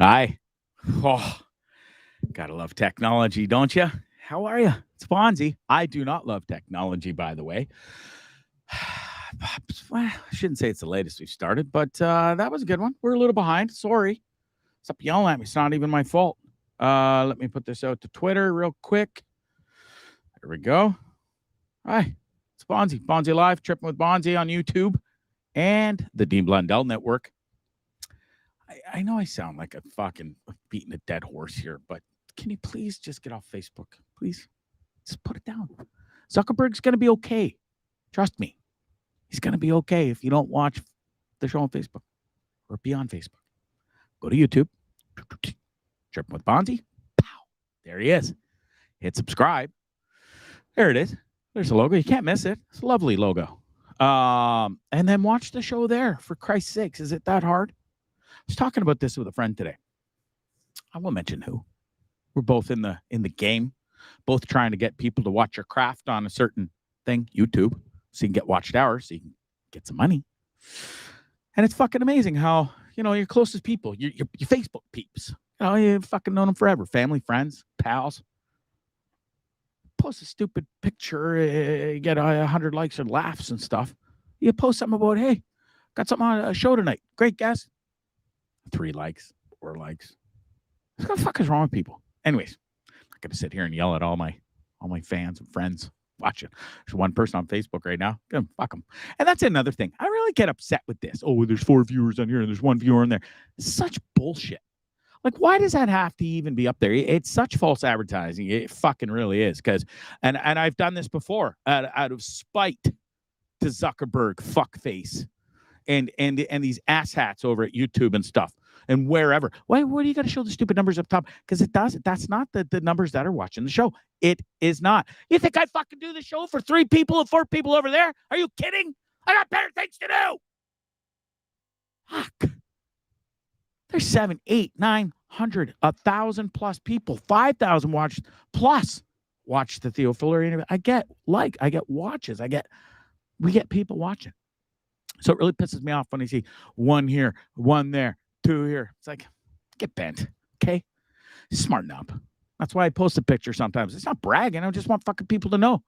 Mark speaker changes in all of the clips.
Speaker 1: Hi. Oh, gotta love technology, don't you? How are you? It's Bondzee. I do not love technology, by the way. Well, I shouldn't say it's the latest we've started, but that was a good one. We're a little behind. Sorry. Stop yelling at me. It's not even my fault. Let me put this out to Twitter real quick. There we go. Hi. It's Bondzee. Bondzee Live, tripping with Bondzee on YouTube and the Dean Blundell Network. I know I sound like a fucking beating a dead horse here, but can you please just get off Facebook? Please? Just put it down. Zuckerberg's going to be okay. Trust me. He's going to be okay if you don't watch the show on Facebook or be on Facebook. Go to YouTube. Tripping with Bondzee. Pow. There he is. Hit subscribe. There it is. There's a logo. You can't miss it. It's a lovely logo. And then watch the show there. For Christ's sakes, is it that hard? I was talking about this with a friend today. I won't mention who. We're both in the game, both trying to get people to watch your craft on a certain thing, YouTube, so you can get watched hours, so you can get some money. And it's fucking amazing how, your closest people, your Facebook peeps, you've fucking known them forever, family, friends, pals. Post a stupid picture, you get 100 likes and laughs and stuff. You post something about, hey, got something on a show tonight. Great guest. 3 likes, 4 likes. What the fuck is wrong with people? Anyways, I'm not gonna sit here and yell at all my fans and friends watching. There's one person on Facebook right now. Fuck them. And that's another thing. I really get upset with this. Oh, there's 4 viewers on here and there's 1 viewer on there. It's such bullshit. Like, why does that have to even be up there? It's such false advertising. It fucking really is. And I've done this before out of spite to Zuckerberg, fuckface. And these asshats over at YouTube and stuff and wherever. Why do you got to show the stupid numbers up top? Because it doesn't. That's not the numbers that are watching the show. It is not. You think I fucking do the show for 3 people and 4 people over there? Are you kidding? I got better things to do. Fuck. There's 7, 8, 900, 1,000 plus people, 5,000 watch the Theo Fuller interview. I get watches. We get people watching. So it really pisses me off when I see 1 here, 1 there, 2 here. It's like, get bent, okay? Smarten up. That's why I post a picture sometimes. It's not bragging. I just want fucking people to know.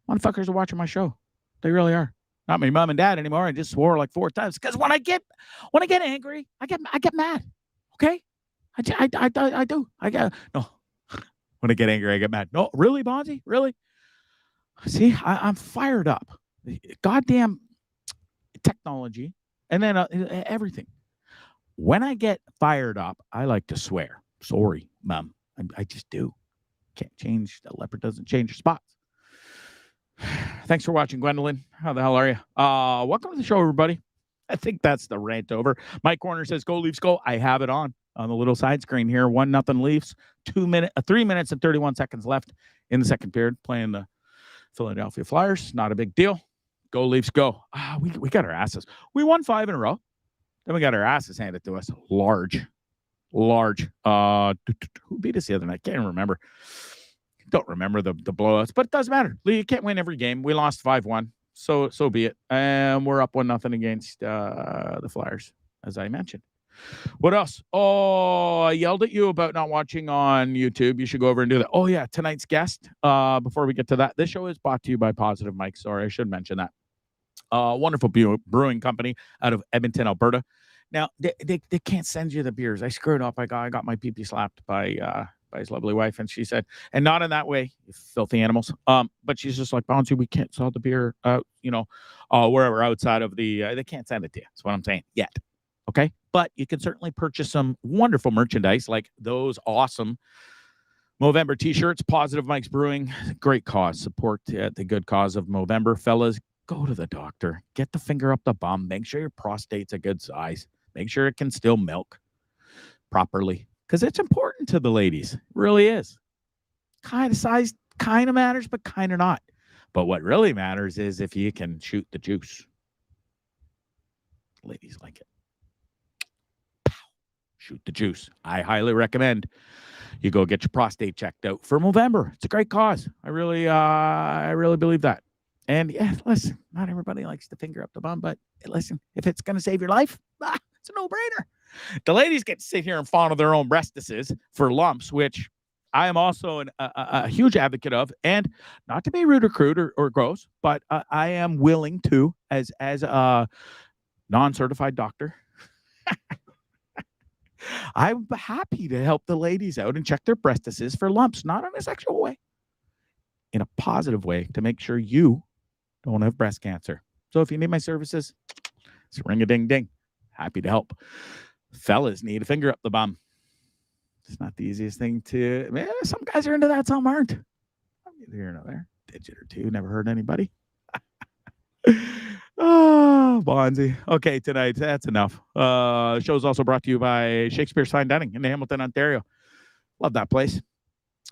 Speaker 1: Motherfuckers are watching my show. They really are. Not my mom and dad anymore. I just swore like 4 times. Because when I get angry, I get mad. Okay? I do. No. When I get angry, I get mad. No, really, Bondzee? Really? See, I'm fired up. Goddamn technology, and then everything. When I get fired up, I like to swear. Sorry, Mom. I just do. Can't change. The leopard doesn't change your spots. Thanks for watching, Gwendolyn. How the hell are you? Welcome to the show, everybody. I think that's the rant over. Mike Warner says, "Go Leafs, go." I have it on the little side screen here. 1-0 Leafs. 3 minutes and 31 seconds left in the second period, playing the Philadelphia Flyers. Not a big deal. Go Leafs, go. We got our asses. We won 5 in a row. Then we got our asses handed to us. Large. Who beat us the other night? Can't remember. Don't remember the blowouts, but it doesn't matter. You can't win every game. We lost 5-1. So be it. And we're up 1-0 against the Flyers, as I mentioned. What else? Oh, I yelled at you about not watching on YouTube. You should go over and do that. Oh, yeah. Tonight's guest, before we get to that, this show is brought to you by Positive Mike. Sorry, I should mention that. Wonderful brewing company out of Edmonton, Alberta. Now, they can't send you the beers. I screwed up. I got my pee-pee slapped by his lovely wife, and she said, and not in that way, you filthy animals. But she's just like, Bondzee, we can't sell the beer out, wherever outside of they can't send it to you. That's what I'm saying. Yet. Okay? But you can certainly purchase some wonderful merchandise like those awesome Movember t-shirts, Positive Mike's Brewing. Great cause. Support the good cause of Movember. Fellas, go to the doctor. Get the finger up the bum. Make sure your prostate's a good size. Make sure it can still milk properly. Because it's important to the ladies. It really is. Kind of size kind of matters, but kind of not. But what really matters is if you can shoot the juice. Ladies like it. Shoot the juice. I highly recommend you go get your prostate checked out for Movember. It's a great cause. I really believe that. And yeah, not everybody likes to finger up the bum, but listen, if it's going to save your life, it's a no-brainer. The ladies get to sit here and fondle their own breastises for lumps, which I am also a huge advocate of. And not to be rude or crude or gross, but I am willing to, as a non-certified doctor, I'm happy to help the ladies out and check their breastises for lumps, not in a sexual way, in a positive way, to make sure you don't have breast cancer. So if you need my services, it's ring-a-ding-ding. Happy to help. Fellas need a finger up the bum. It's not the easiest thing to... Man, some guys are into that, some aren't. I'm neither here nor there. Digit or two, never hurt anybody. Oh, Bondzee. Okay, tonight, that's enough. The show's also brought to you by Shakespeare's Fine Dining in Hamilton, Ontario. Love that place.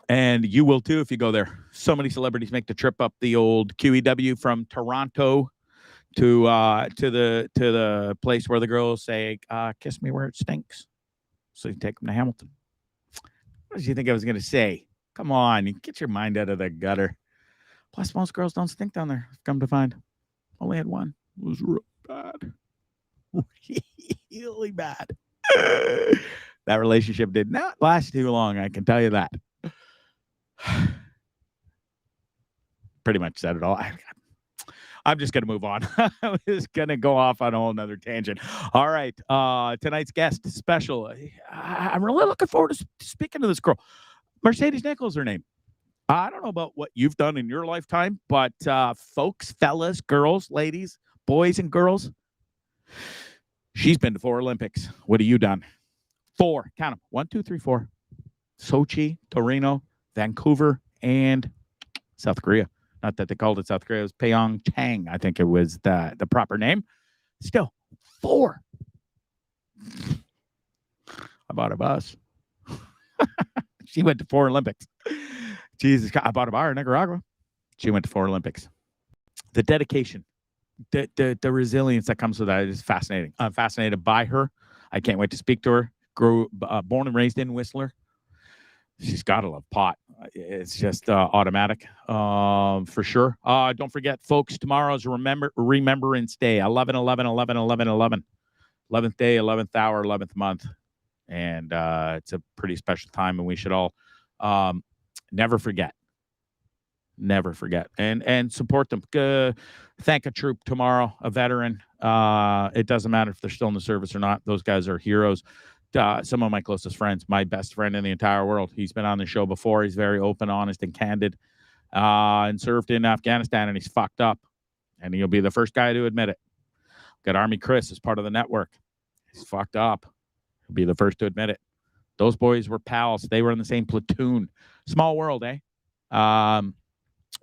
Speaker 1: And you will too if you go there. So many celebrities make the trip up the old QEW from Toronto to the place where the girls say, kiss me where it stinks. So you take them to Hamilton. What did you think I was going to say? Come on, you get your mind out of the gutter. Plus, most girls don't stink down there, come to find. Only had one. It was real bad. Really bad. That relationship did not last too long, I can tell you that. Pretty much said it all. I'm just going to move on. I was going to go off on a whole nother tangent. All right. Tonight's guest special. I'm really looking forward to speaking to this girl. Mercedes Nicoll is her name. I don't know about what you've done in your lifetime, but folks, fellas, girls, ladies, boys and girls, she's been to 4 Olympics. What have you done? 4. Count them. 1, 2, 3, 4. Sochi, Torino, Vancouver, and South Korea. Not that they called it South Korea. It was Pyeongchang, I think it was the proper name. Still, 4. I bought a bus. She went to 4 Olympics. Jesus, I bought a bar in Nicaragua. She went to 4 Olympics. The dedication, the resilience that comes with that is fascinating. I'm fascinated by her. I can't wait to speak to her. Born and raised in Whistler. She's got to love pot. It's just automatic for sure. Don't forget, folks, tomorrow's Remembrance Day, 11/11/11/11/11. 11th day, 11th hour, 11th month. And it's a pretty special time, and we should all never forget. Never forget. And support them. Thank a troop tomorrow, a veteran. It doesn't matter if they're still in the service or not. Those guys are heroes. Some of my closest friends, my best friend in the entire world. He's been on the show before. He's very open, honest, and candid, and served in Afghanistan, and he's fucked up. And he'll be the first guy to admit it. Got Army Chris as part of the network. He's fucked up. He'll be the first to admit it. Those boys were pals. They were in the same platoon. Small world, eh?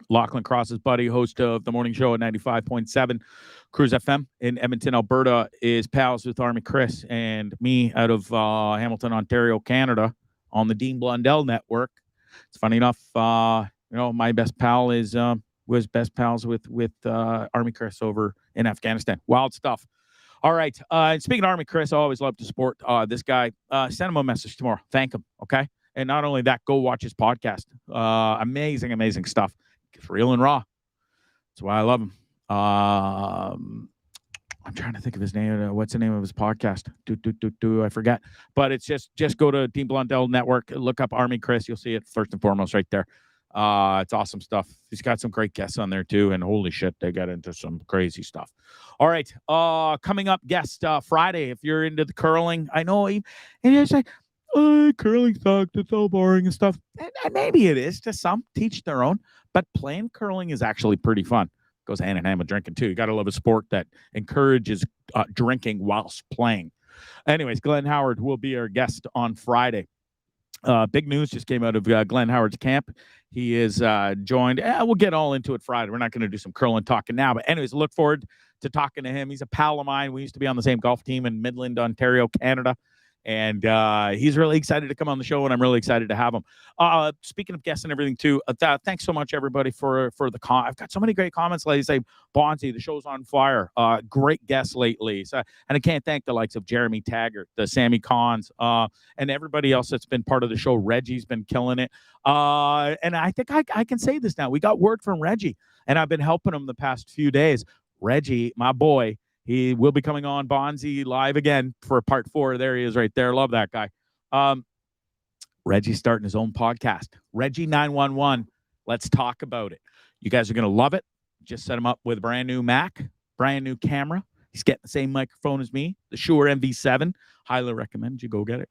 Speaker 1: Lachlan Cross's buddy, host of the morning show at 95.7 Cruise FM in Edmonton, Alberta, is pals with Army Chris and me out of Hamilton, Ontario, Canada, on the Dean Blundell network. It's funny enough, my best pal was best pals with Army Chris over in Afghanistan. Wild stuff. All right. And speaking of Army Chris, I always love to support this guy. Send him a message tomorrow. Thank him. Okay. And not only that, go watch his podcast. Amazing, amazing stuff. It's real and raw. That's why I love him. I'm trying to think of his name. What's the name of his podcast? I forget. But it's just go to Dean Blundell Network, look up Army Chris. You'll see it first and foremost right there. It's awesome stuff. He's got some great guests on there too, and holy shit, they got into some crazy stuff. All right, coming up, guest Friday. If you're into the curling, I know, and you're like, oh, curling sucks. It's so boring and stuff. And maybe it is to some. Teach their own. But playing curling is actually pretty fun. Goes hand in hand with drinking too. You got to love a sport that encourages drinking whilst playing. Anyways, Glenn Howard will be our guest on Friday. Big news just came out of Glenn Howard's camp. He is joined. We'll get all into it Friday. We're not going to do some curling talking now. But anyways, look forward to talking to him. He's a pal of mine. We used to be on the same golf team in Midland, Ontario, Canada. And he's really excited to come on the show, and I'm really excited to have him. Speaking of guests and everything, too, thanks so much, everybody, for the I've got so many great comments. Ladies say, Bondzee, the show's on fire. Great guests lately. So, and I can't thank the likes of Jeremy Taggart, the Sammy Cons, and everybody else that's been part of the show. Reggie's been killing it. And I think I can say this now. We got word from Reggie, and I've been helping him the past few days. Reggie, my boy, He will be coming on Bondzee live again for part 4. There he is right there. Love that guy. Reggie's starting his own podcast. Reggie 911. Let's talk about it. You guys are going to love it. Just set him up with a brand new Mac, brand new camera. He's getting the same microphone as me, the Shure MV7. Highly recommend you go get it.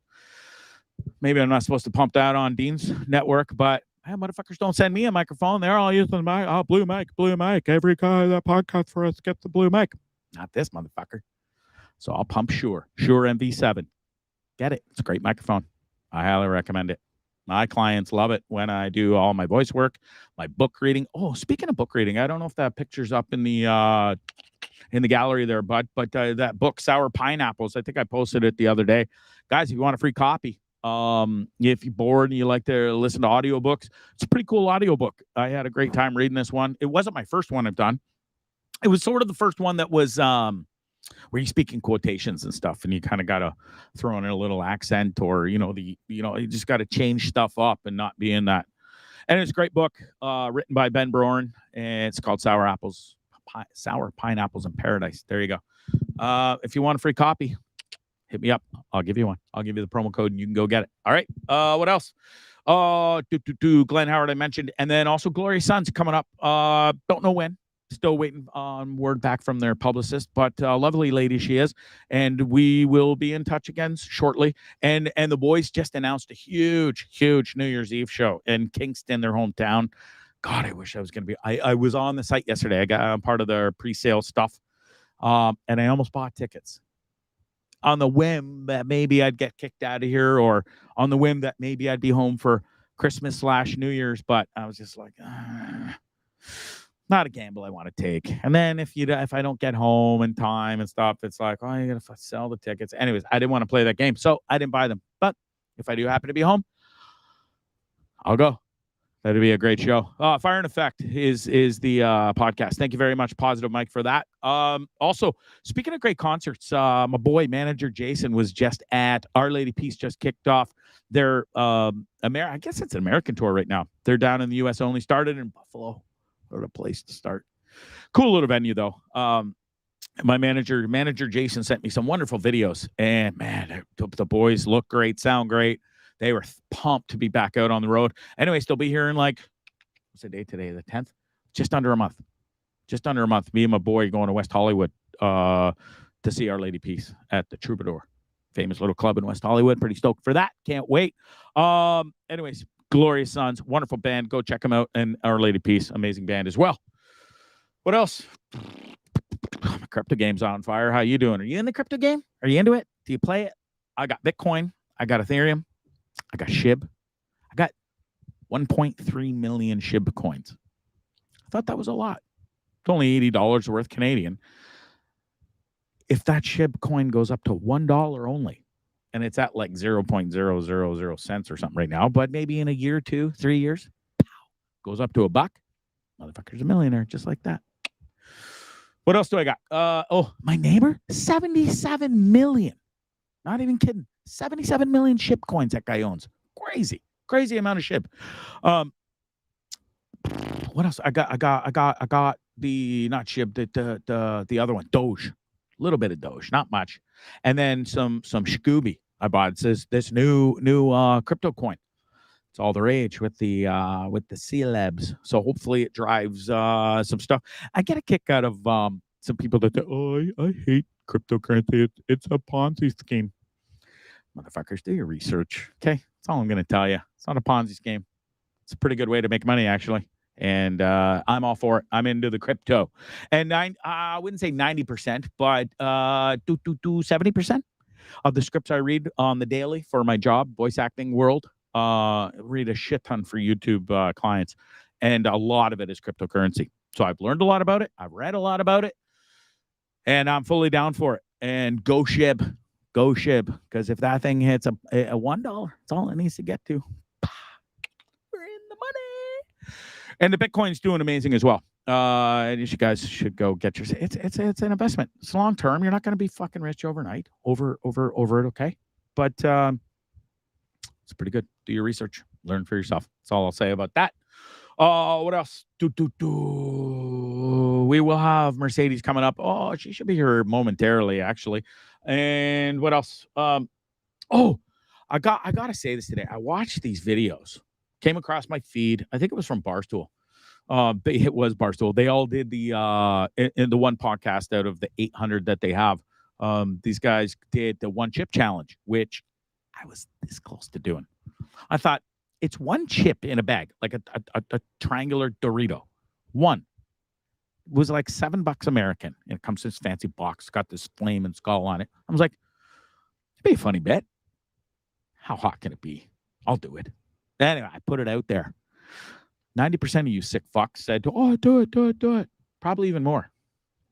Speaker 1: Maybe I'm not supposed to pump that on Dean's network, but hey, motherfuckers don't send me a microphone. They're all using the mic. Oh, blue mic. Every guy that podcast for us gets the blue mic. Not this motherfucker. So I'll pump Shure MV7. Get it. It's a great microphone. I highly recommend it. My clients love it when I do all my voice work, my book reading. Oh, speaking of book reading, I don't know if that picture's up in the gallery there, but that book, Sour Pineapples, I think I posted it the other day. Guys, if you want a free copy, if you're bored and you like to listen to audiobooks, it's a pretty cool audiobook. I had a great time reading this one. It wasn't my first one I've done. It was sort of the first one that was where you speak in quotations and stuff, and you kind of got to throw in a little accent, or you just got to change stuff up and not be in that. And it's a great book, written by Ben Broren, and it's called Sour Pineapples in Paradise. There you go. If you want a free copy, hit me up. I'll give you one. I'll give you the promo code and you can go get it. All right. What else? Glenn Howard I mentioned. And then also Glorious Sons coming up. Don't know when. Still waiting on word back from their publicist, but lovely lady she is. And we will be in touch again shortly. And the boys just announced a huge New Year's Eve show in Kingston, their hometown. God, I wish I was going to be. I was on the site yesterday. I got part of their pre-sale stuff. And I almost bought tickets on the whim that maybe I'd get kicked out of here, or on the whim that maybe I'd be home for Christmas/New Year's. But I was just like, not a gamble I want to take. And then if I don't get home in time and stuff, it's like, oh, you got to sell the tickets. Anyways, I didn't want to play that game, so I didn't buy them. But if I do happen to be home, I'll go. That'd be a great show. Fire and Effect is the podcast. Thank you very much, Positive Mike, for that. Also, speaking of great concerts, my boy manager Jason was just at Our Lady Peace. Just kicked off their I guess it's an American tour right now. They're down in the U.S. only. Started in Buffalo. What a place to start. Cool little venue though. My manager Jason sent me some wonderful videos, and man, the boys look great, sound great. They were pumped to be back out on the road. Anyways, they'll be here in what's the date today? The 10th? Just under a month. Me and my boy going to West Hollywood to see Our Lady Peace at the Troubadour, famous little club in West Hollywood. Pretty stoked for that. Can't wait. Anyways, Glorious Sons, wonderful band. Go check them out. And Our Lady Peace, amazing band as well. What else? My crypto game's on fire. How you doing? Are you in the crypto game? Are you into it? Do you play it? I got Bitcoin. I got Ethereum. I got SHIB. I got 1.3 million SHIB coins. I thought that was a lot. It's only $80 worth Canadian. If that SHIB coin goes up to $1 only, and it's at like 0.000 cents or something right now, but maybe in a year, 2, 3 years, goes up to $1. Motherfucker's a millionaire, just like that. What else do I got? My neighbor, 77 million. Not even kidding. 77 million SHIB coins that guy owns. Crazy amount of SHIB. What else? I got the not SHIB, the other one, Doge. A little bit of Doge, not much. And then some Scooby I bought. It says this new crypto coin. It's all the rage with the celebs. So hopefully it drives some stuff. I get a kick out of some people that say, oh, I hate cryptocurrency. It's a Ponzi scheme. Motherfuckers, do your research. Okay, that's all I'm going to tell you. It's not a Ponzi scheme. It's a pretty good way to make money, actually. And I'm all for it. I'm into the crypto. And I wouldn't say 90%, but 70% of the scripts I read on the daily for my job, voice acting world, read a shit ton for YouTube clients. And a lot of it is cryptocurrency. So I've learned a lot about it. I've read a lot about it. And I'm fully down for it. And go SHIB. Go SHIB. Because if that thing hits a $1, that's all it needs to get to. We're in the money. And the Bitcoin's doing amazing as well. And you guys should go get your. It's an investment. It's long term. You're not going to be fucking rich overnight. Over it. Okay, but it's pretty good. Do your research. Learn for yourself. That's all I'll say about that. What else? we will have Mercedes coming up. Oh, she should be here momentarily, actually. And what else? Oh, I gotta say this today. I watched these videos, came across my feed. I think it was from Barstool. It was Barstool. They all did the in the one podcast out of the 800 that they have. These guys did the one chip challenge, which I was this close to doing. I thought it's one chip in a bag, like a triangular Dorito. One. It was like $7 American. And it comes in this fancy box, got this flame and skull on it. I was like, it'd be a funny bet. How hot can it be? I'll do it. Anyway, I put it out there. 90% of you sick fucks said, oh, do it. Probably even more.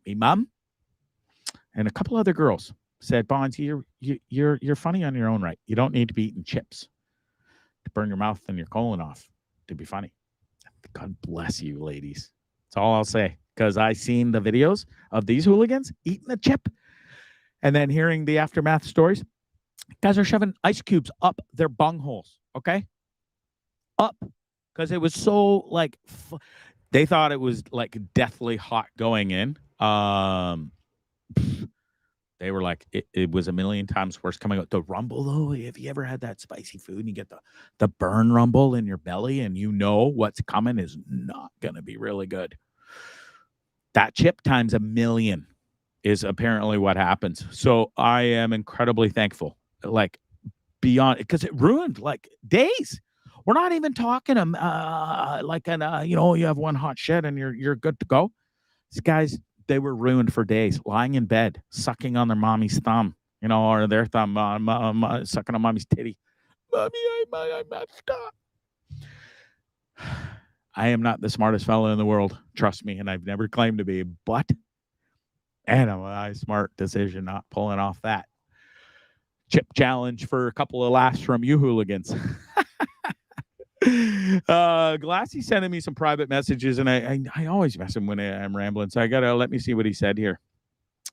Speaker 1: Me mom and a couple other girls said, Bondzee, you're funny on your own right. You don't need to be eating chips to burn your mouth and your colon off to be funny. God bless you, ladies. That's all I'll say. Because I seen the videos of these hooligans eating a chip and then hearing the aftermath stories. Guys are shoving ice cubes up their bung holes, okay? Up. Because it was so, like, they thought it was, like, deathly hot going in. They were like, it was a million times worse coming out. The rumble, though, have you ever had that spicy food and you get the burn rumble in your belly and you know what's coming is not going to be really good. That chip times a million is apparently what happens. So I am incredibly thankful, like beyond, because it ruined like days. We're not even talking like you have one hot shit and you're good to go. These guys, they were ruined for days, lying in bed, sucking on their mommy's thumb, or their thumb, sucking on mommy's titty. Mommy, I messed up. I am not the smartest fellow in the world. Trust me. And I've never claimed to be, but a smart decision not pulling off that chip challenge for a couple of laughs from you hooligans. Glassy sending me some private messages, and I always mess him when I'm rambling. So I gotta let me see what he said here.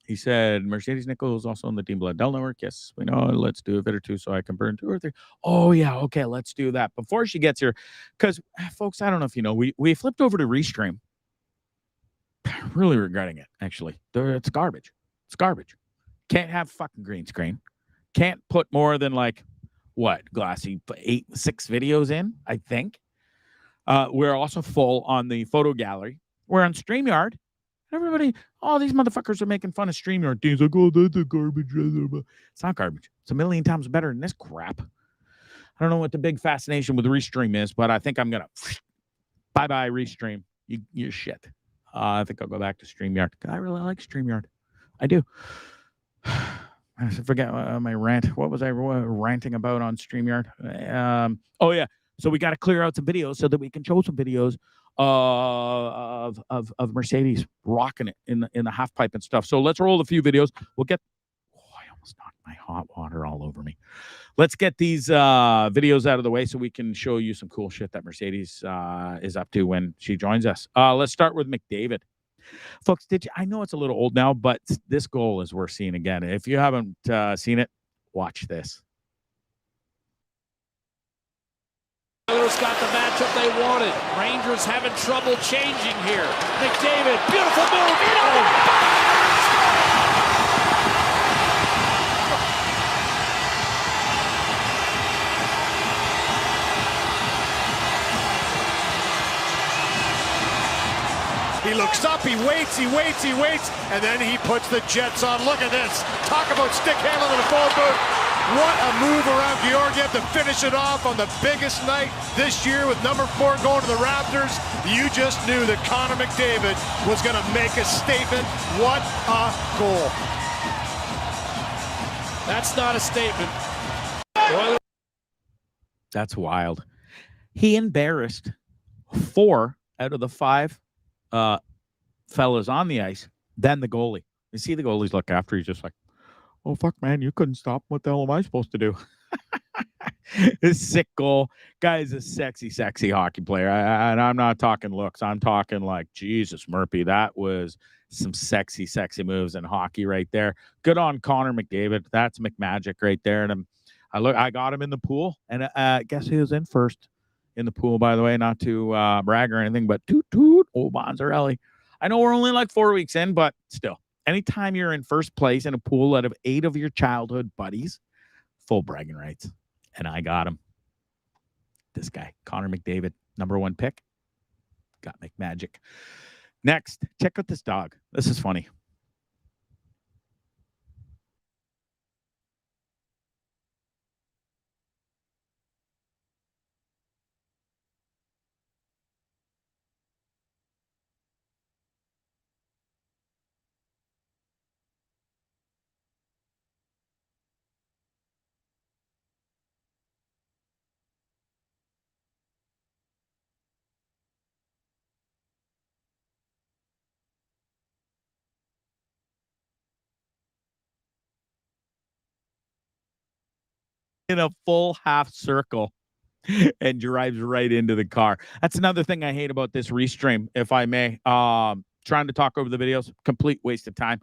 Speaker 1: He said, Mercedes Nicoll is also on the Team Blood Dell Network. Yes, we know. Let's do a vid or two so I can burn 2 or 3. Oh, yeah. Okay, let's do that. Before she gets here, because, folks, I don't know if you know, we flipped over to Restream. Really regretting it, actually. It's garbage. It's garbage. Can't have fucking green screen. Can't put more than, like, what, Glassy, 6 videos in, I think. We're also full on the photo gallery. We're on StreamYard. Everybody, all these motherfuckers are making fun of StreamYard. Things like, oh, that's a garbage. It's not garbage. It's a million times better than this crap. I don't know what the big fascination with Restream is, but I think I'm going to bye-bye Restream. You're shit. I think I'll go back to StreamYard. I really like StreamYard. I do. I forget my rant. What was I ranting about on StreamYard? Oh, yeah. So we got to clear out some videos so that we can show some videos of Mercedes rocking it in the half pipe and stuff. So let's roll a few videos. We'll get. Oh, I almost knocked my hot water all over me. Let's get these videos out of the way so we can show you some cool shit that Mercedes is up to when she joins us. Let's start with McDavid. Folks, I know it's a little old now, but this goal is worth seeing again. If you haven't seen it, watch this.
Speaker 2: Oilers got the matchup they wanted. Rangers having trouble changing here. McDavid, beautiful move. He looks up, he waits, and then he puts the Jets on. Look at this. Talk about stick handling in the forward booth. What a move around Georgiev to finish it off on the biggest night this year with number 4 going to the Raptors. You just knew that Connor McDavid was going to make a statement. What a goal. That's not a statement.
Speaker 1: That's wild. He embarrassed 4 out of the 5 fellas on the ice, then the goalie. You see the goalies look after, he's just like, oh, fuck, man, you couldn't stop. What the hell am I supposed to do? This sick goal. Guy's a sexy, sexy hockey player. And I'm not talking looks. I'm talking like, Jesus, Murphy. That was some sexy, sexy moves in hockey right there. Good on Connor McDavid. That's McMagic right there. And I got him in the pool. And guess who was in first in the pool, by the way? Not to brag or anything, but toot, toot, old Bondzarelli. I know we're only like 4 weeks in, but still, anytime you're in first place in a pool out of 8 of your childhood buddies, full bragging rights. And I got him. This guy, Connor McDavid, #1 pick. Got McMagic. Next, check out this dog. This is funny. In a full half circle and drives right into the car. That's another thing I hate about this restream, if I may. Trying to talk over the videos, complete waste of time.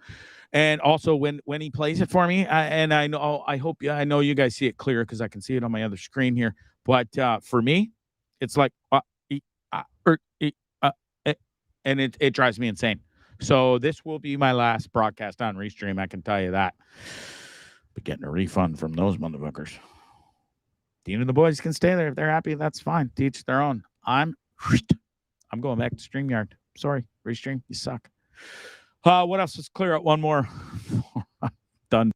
Speaker 1: And also when he plays it for me, I know you guys see it clear because I can see it on my other screen here. But for me, it's like and it drives me insane. So this will be my last broadcast on restream. I can tell you that. But getting a refund from those motherfuckers. Dean and the boys can stay there if they're happy. That's fine. Teach their own. I'm going back to StreamYard. Sorry, restream. You suck. What else? Let's clear out one more. Done.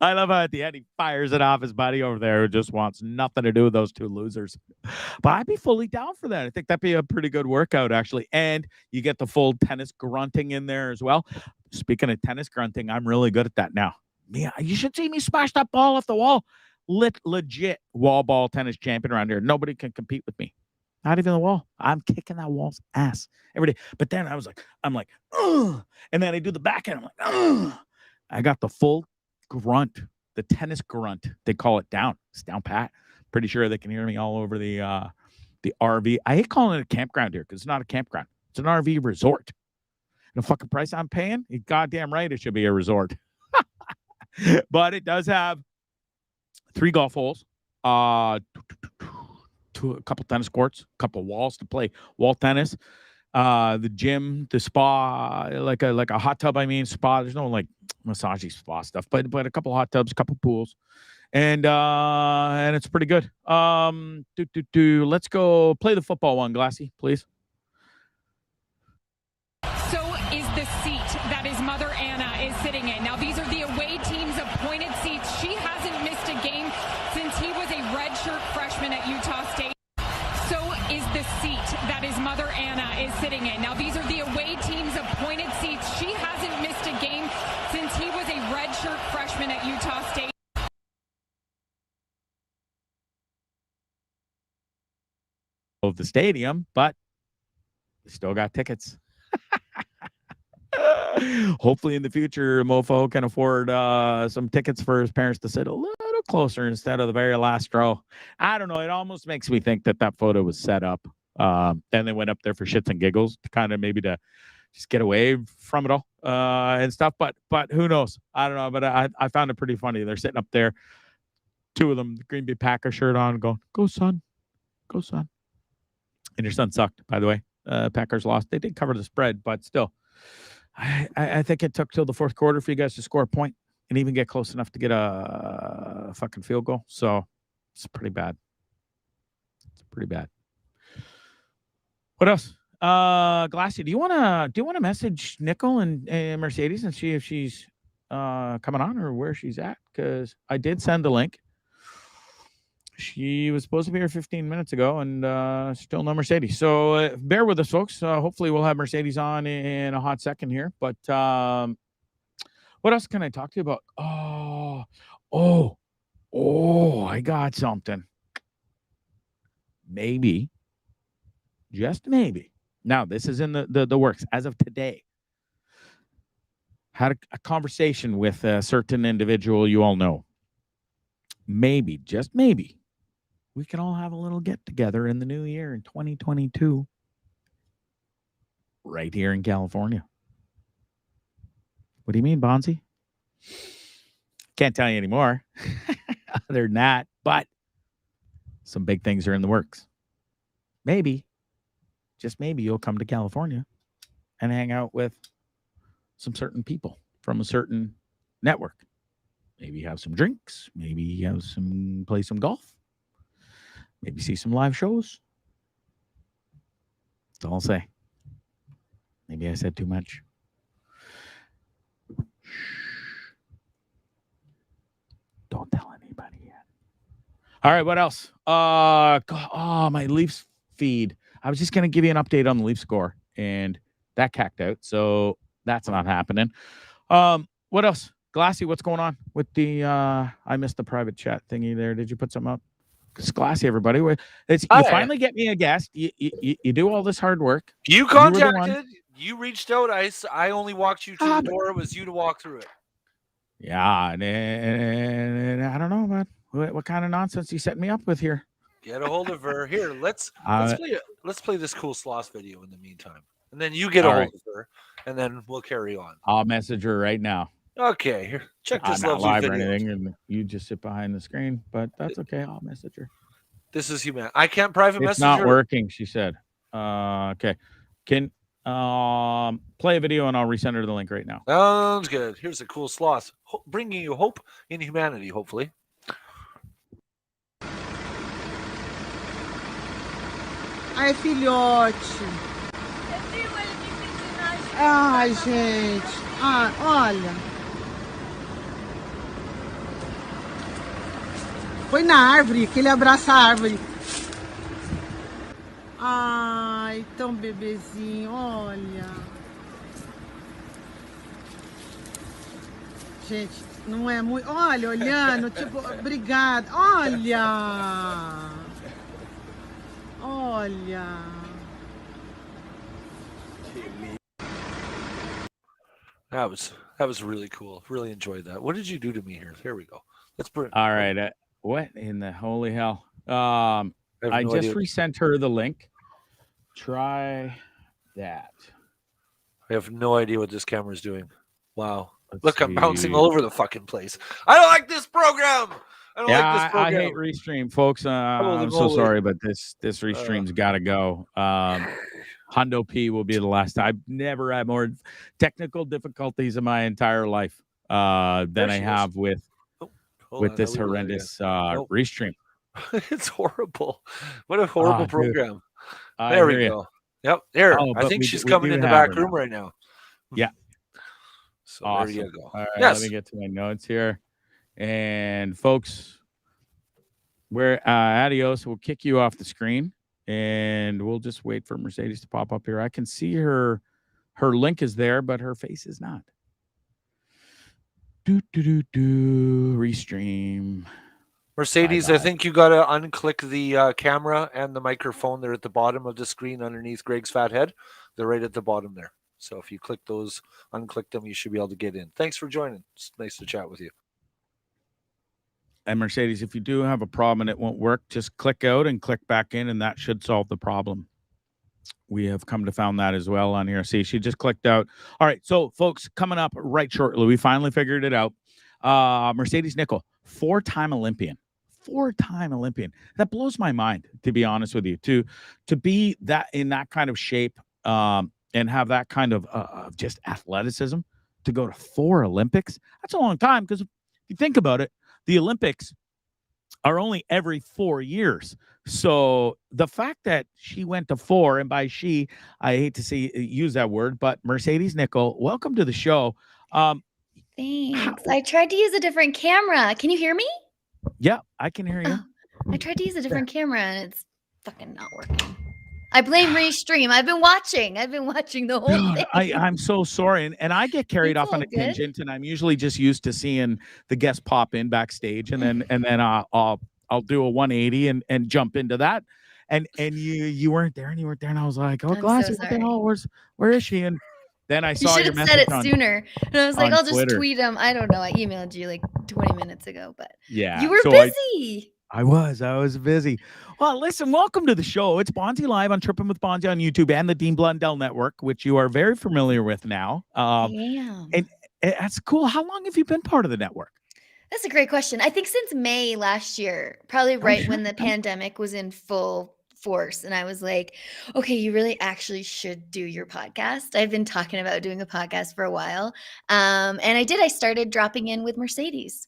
Speaker 1: I love how at the end he fires it off his buddy over there who just wants nothing to do with those two losers. But I'd be fully down for that. I think that'd be a pretty good workout, actually. And you get the full tennis grunting in there as well. Speaking of tennis grunting, I'm really good at that now. Yeah, you should see me smash that ball off the wall. Legit wall ball tennis champion around here. Nobody can compete with me. Not even the wall. I'm kicking that wall's ass every day. But then I'm like, ugh. And then I do the back end. I'm like, ugh. I got the full grunt, the tennis grunt. They call it down. It's down pat. Pretty sure they can hear me all over the RV. I hate calling it a campground here because it's not a campground. It's an RV resort. The fucking price I'm paying, you're goddamn right it should be a resort. But it does have 3 golf holes, a couple tennis courts, a couple walls to play wall tennis, the gym, the spa, like a hot tub. I mean, spa. There's no like massagey spa stuff, but a couple hot tubs, a couple pools, and it's pretty good. Let's go play the football one, Glassy, please.
Speaker 3: So is the seat that his mother Anna is sitting in. Now these are the away team's appointed seats. She hasn't missed a game since he was a redshirt freshman at Utah State. So is the seat that his mother Anna is sitting in. Now these are the away team's appointed seats. She hasn't missed a game since he was a redshirt freshman at Utah State.
Speaker 1: Of the stadium, but we still got tickets. Hopefully in the future, Mofo can afford some tickets for his parents to sit a little closer instead of the very last row. I don't know. It almost makes me think that photo was set up. And they went up there for shits and giggles to kind of maybe to just get away from it all and stuff. But who knows? I don't know. But I found it pretty funny. They're sitting up there, 2 of them, the Green Bay Packer shirt on, going, "Go son, go son." And your son sucked, by the way. Packers lost. They did cover the spread, but still. I think it took till the 4th quarter for you guys to score a point and even get close enough to get a fucking field goal. So it's pretty bad. It's pretty bad. What else? Glassy, do you want to message Nicholl and Mercedes and see if she's coming on or where she's at? Because I did send the link. She was supposed to be here 15 minutes ago and still no Mercedes. So bear with us, folks. Hopefully we'll have Mercedes on in a hot second here. But what else can I talk to you about? I got something. Maybe, just maybe. Now, this is in the works. As of today, had a conversation with a certain individual you all know. Maybe, just maybe, we can all have a little get-together in the new year in 2022 right here in California. What do you mean, Bondzee? Can't tell you anymore other than that, but some big things are in the works. Maybe, just maybe, you'll come to California and hang out with some certain people from a certain network. Maybe have some drinks. Maybe have play some golf. Maybe see some live shows. That's all I'll say. Maybe I said too much. Don't tell anybody yet. All right, what else? My Leafs feed. I was just going to give you an update on the Leaf score, and that cacked out, so that's not happening. What else? Glassy, what's going on with the I missed the private chat thingy there. Did you put something up? It's Glassy, everybody. You finally get me a guest. You do all this hard work.
Speaker 4: You contacted. You reached out. I only walked you to the door. It was you to walk through it.
Speaker 1: Yeah, and I don't know, man. What kind of nonsense you setting me up with here?
Speaker 4: Get a hold of her. Here, let's play this cool Sloss video in the meantime, and then you get a hold of her, and then we'll carry on.
Speaker 1: I'll message her right now.
Speaker 4: Okay, here, check this
Speaker 1: not live
Speaker 4: video.
Speaker 1: Or anything, and you just sit behind the screen, but that's okay. I'll message her.
Speaker 4: This is human. I can't private message her.
Speaker 1: It's not working, she said. Okay, can play a video and I'll resend her the link right now.
Speaker 4: Sounds good. Here's a cool Sloss, bringing you hope in humanity, hopefully.
Speaker 5: Ai, filhote. Ai, gente. Ah, olha. Foi na árvore, que ele abraça a árvore. Ai, tão bebezinho, olha. Gente, não é muito... Olha, olhando, tipo, obrigada. Olha. Olha.
Speaker 4: That was really cool. Really enjoyed that. What did you do to me here? Here we go. Let's bring.
Speaker 1: All right. What in the holy hell? I just resent her the link. Try that.
Speaker 4: I have no idea what this camera is doing. Wow. Look, I'm bouncing all over the fucking place. I don't like this program.
Speaker 1: I hate Restream, folks. I'm so sorry, but this Restream's got to go. Hundo P will be the last. I've never had more technical difficulties in my entire life than I have with this horrendous Restream.
Speaker 4: It's horrible. What a horrible program. There we go. Yep. There. I think she's coming in the back room right now.
Speaker 1: Yeah.
Speaker 4: So awesome. There you go.
Speaker 1: All right, let me get to my notes here. And folks, we're adios. We'll kick you off the screen. And we'll just wait for Mercedes to pop up here. I can see her link is there, but her face is not. Restream.
Speaker 4: Mercedes, I think you got to unclick the camera and the microphone. They're at the bottom of the screen underneath Greg's fat head. They're right at the bottom there. So if you click those, unclick them, you should be able to get in. Thanks for joining. It's nice to chat with you.
Speaker 1: And Mercedes, if you do have a problem and it won't work, just click out and click back in, and that should solve the problem. We have come to found that as well on here. See, she just clicked out. All right, so folks, coming up right shortly, we finally figured it out. Mercedes Nicoll, four-time Olympian. That blows my mind, to be honest with you. To be that in that kind of shape and have that kind of just athleticism, to go to 4 Olympics, that's a long time, because if you think about it, the Olympics are only every 4 years. So the fact that she went to 4, and by she, I hate to use that word, but Mercedes Nicoll, welcome to the show.
Speaker 6: Thanks. I tried to use a different camera. Can you hear me?
Speaker 1: Yeah, I can hear you.
Speaker 6: I tried to use a different camera, and it's fucking not working. I blame Restream. I've been watching the whole thing.
Speaker 1: I'm so sorry. And I get carried off on a tangent, and I'm usually just used to seeing the guests pop in backstage, and then I'll do a 180 and jump into that. And you weren't there, and I was like, oh, Glassy, what the hell? Where is she? And then I saw your message.
Speaker 6: You should have said it sooner. And I was like, I'll just tweet him. I don't know. I emailed you like 20 minutes ago, but
Speaker 1: yeah,
Speaker 6: you were busy.
Speaker 1: I was busy. Well, listen, welcome to the show. It's Bondzee Live on Tripping with Bondzee on YouTube and the Dean Blundell Network, which you are very familiar with now.
Speaker 6: Yeah.
Speaker 1: That's cool. How long have you been part of the network?
Speaker 6: That's a great question. I think since May last year, probably right when the pandemic was in full force. And I was like, okay, you really actually should do your podcast. I've been talking about doing a podcast for a while. And I did. I started dropping in with Mercedes.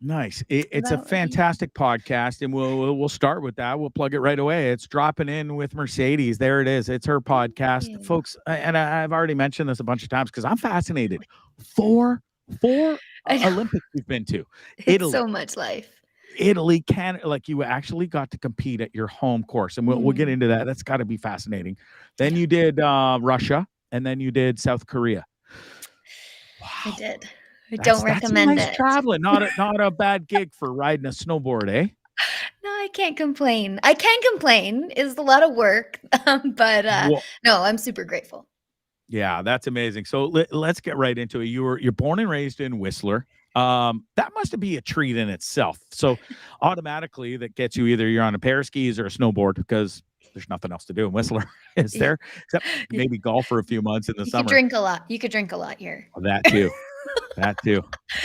Speaker 1: Nice. It's a fantastic podcast, and we'll start with that. We'll plug it right away. It's Dropping In with Mercedes. There it is. It's her podcast, folks. And I've already mentioned this a bunch of times because I'm fascinated. Four Olympics we've been to.
Speaker 6: It's so much life.
Speaker 1: Italy, Canada, like you actually got to compete at your home course, and we'll get into that. That's got to be fascinating. Then you did Russia, and then you did South Korea.
Speaker 6: Wow. I did. I don't recommend
Speaker 1: nice
Speaker 6: it.
Speaker 1: Traveling, not a bad gig for riding a snowboard, eh?
Speaker 6: No, I can't complain. I can complain. It's a lot of work, but no, I'm super grateful.
Speaker 1: Yeah, that's amazing. So let's get right into it. You're born and raised in Whistler. That must be a treat in itself. So automatically that gets you either you're on a pair of skis or a snowboard because there's nothing else to do in Whistler, is there? Except maybe golf for a few months in the summer.
Speaker 6: You could drink a lot. You could drink a lot here.
Speaker 1: Oh, that too. That too.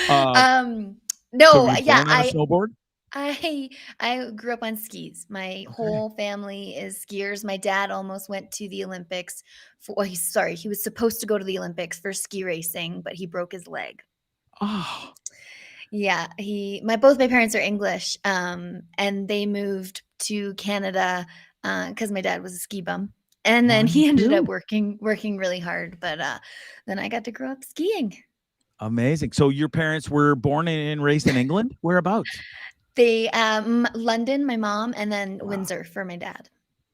Speaker 6: No,
Speaker 1: so
Speaker 6: yeah,
Speaker 1: I snowboard.
Speaker 6: I grew up on skis. My whole family is skiers. My dad almost went to the Olympics. He was supposed to go to the Olympics for ski racing, but he broke his leg.
Speaker 1: Oh.
Speaker 6: Yeah, both my parents are English, and they moved to Canada because my dad was a ski bum, and then he ended up working really hard. But then I got to grow up skiing.
Speaker 1: Amazing. So your parents were born and raised in England? Whereabouts?
Speaker 6: They London, my mom, and then Windsor for my dad.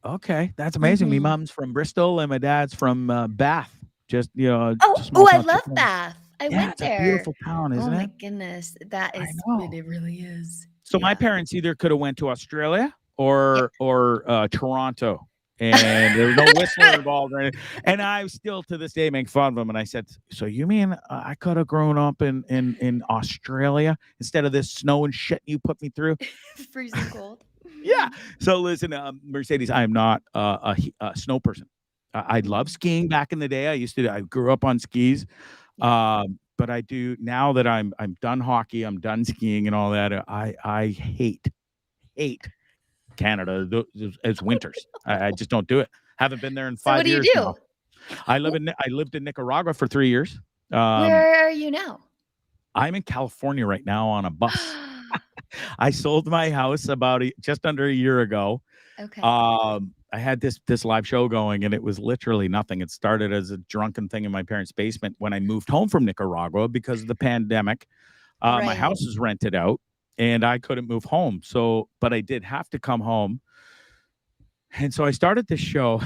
Speaker 1: Okay, that's amazing. My mom's from Bristol, and my dad's from Bath.
Speaker 6: I love Bath. I went there.
Speaker 1: It's a beautiful town, isn't it?
Speaker 6: Oh my goodness, that is what it really is.
Speaker 1: So my parents either could have went to Australia or Toronto, and there was no Whistler involved. And I still to this day make fun of them. And I said, "So you mean I could have grown up in Australia instead of this snow and shit you put me through?"
Speaker 6: Freezing cold.
Speaker 1: Yeah. So listen, Mercedes, I am not a snow person. I love skiing back in the day. I grew up on skis. But I do now that I'm done hockey, I'm done skiing and all that. I hate Canada as winters. I just don't do it. Haven't been there in 5 years.
Speaker 6: So what do you do?
Speaker 1: I lived in Nicaragua for 3 years.
Speaker 6: Where are you now?
Speaker 1: I'm in California right now on a bus. I sold my house about just under a year ago.
Speaker 6: Okay.
Speaker 1: I had this live show going, and it was literally nothing. It started as a drunken thing in my parents' basement when I moved home from Nicaragua because of the pandemic. My house is rented out, and I couldn't move home. But I did have to come home. And so I started this show,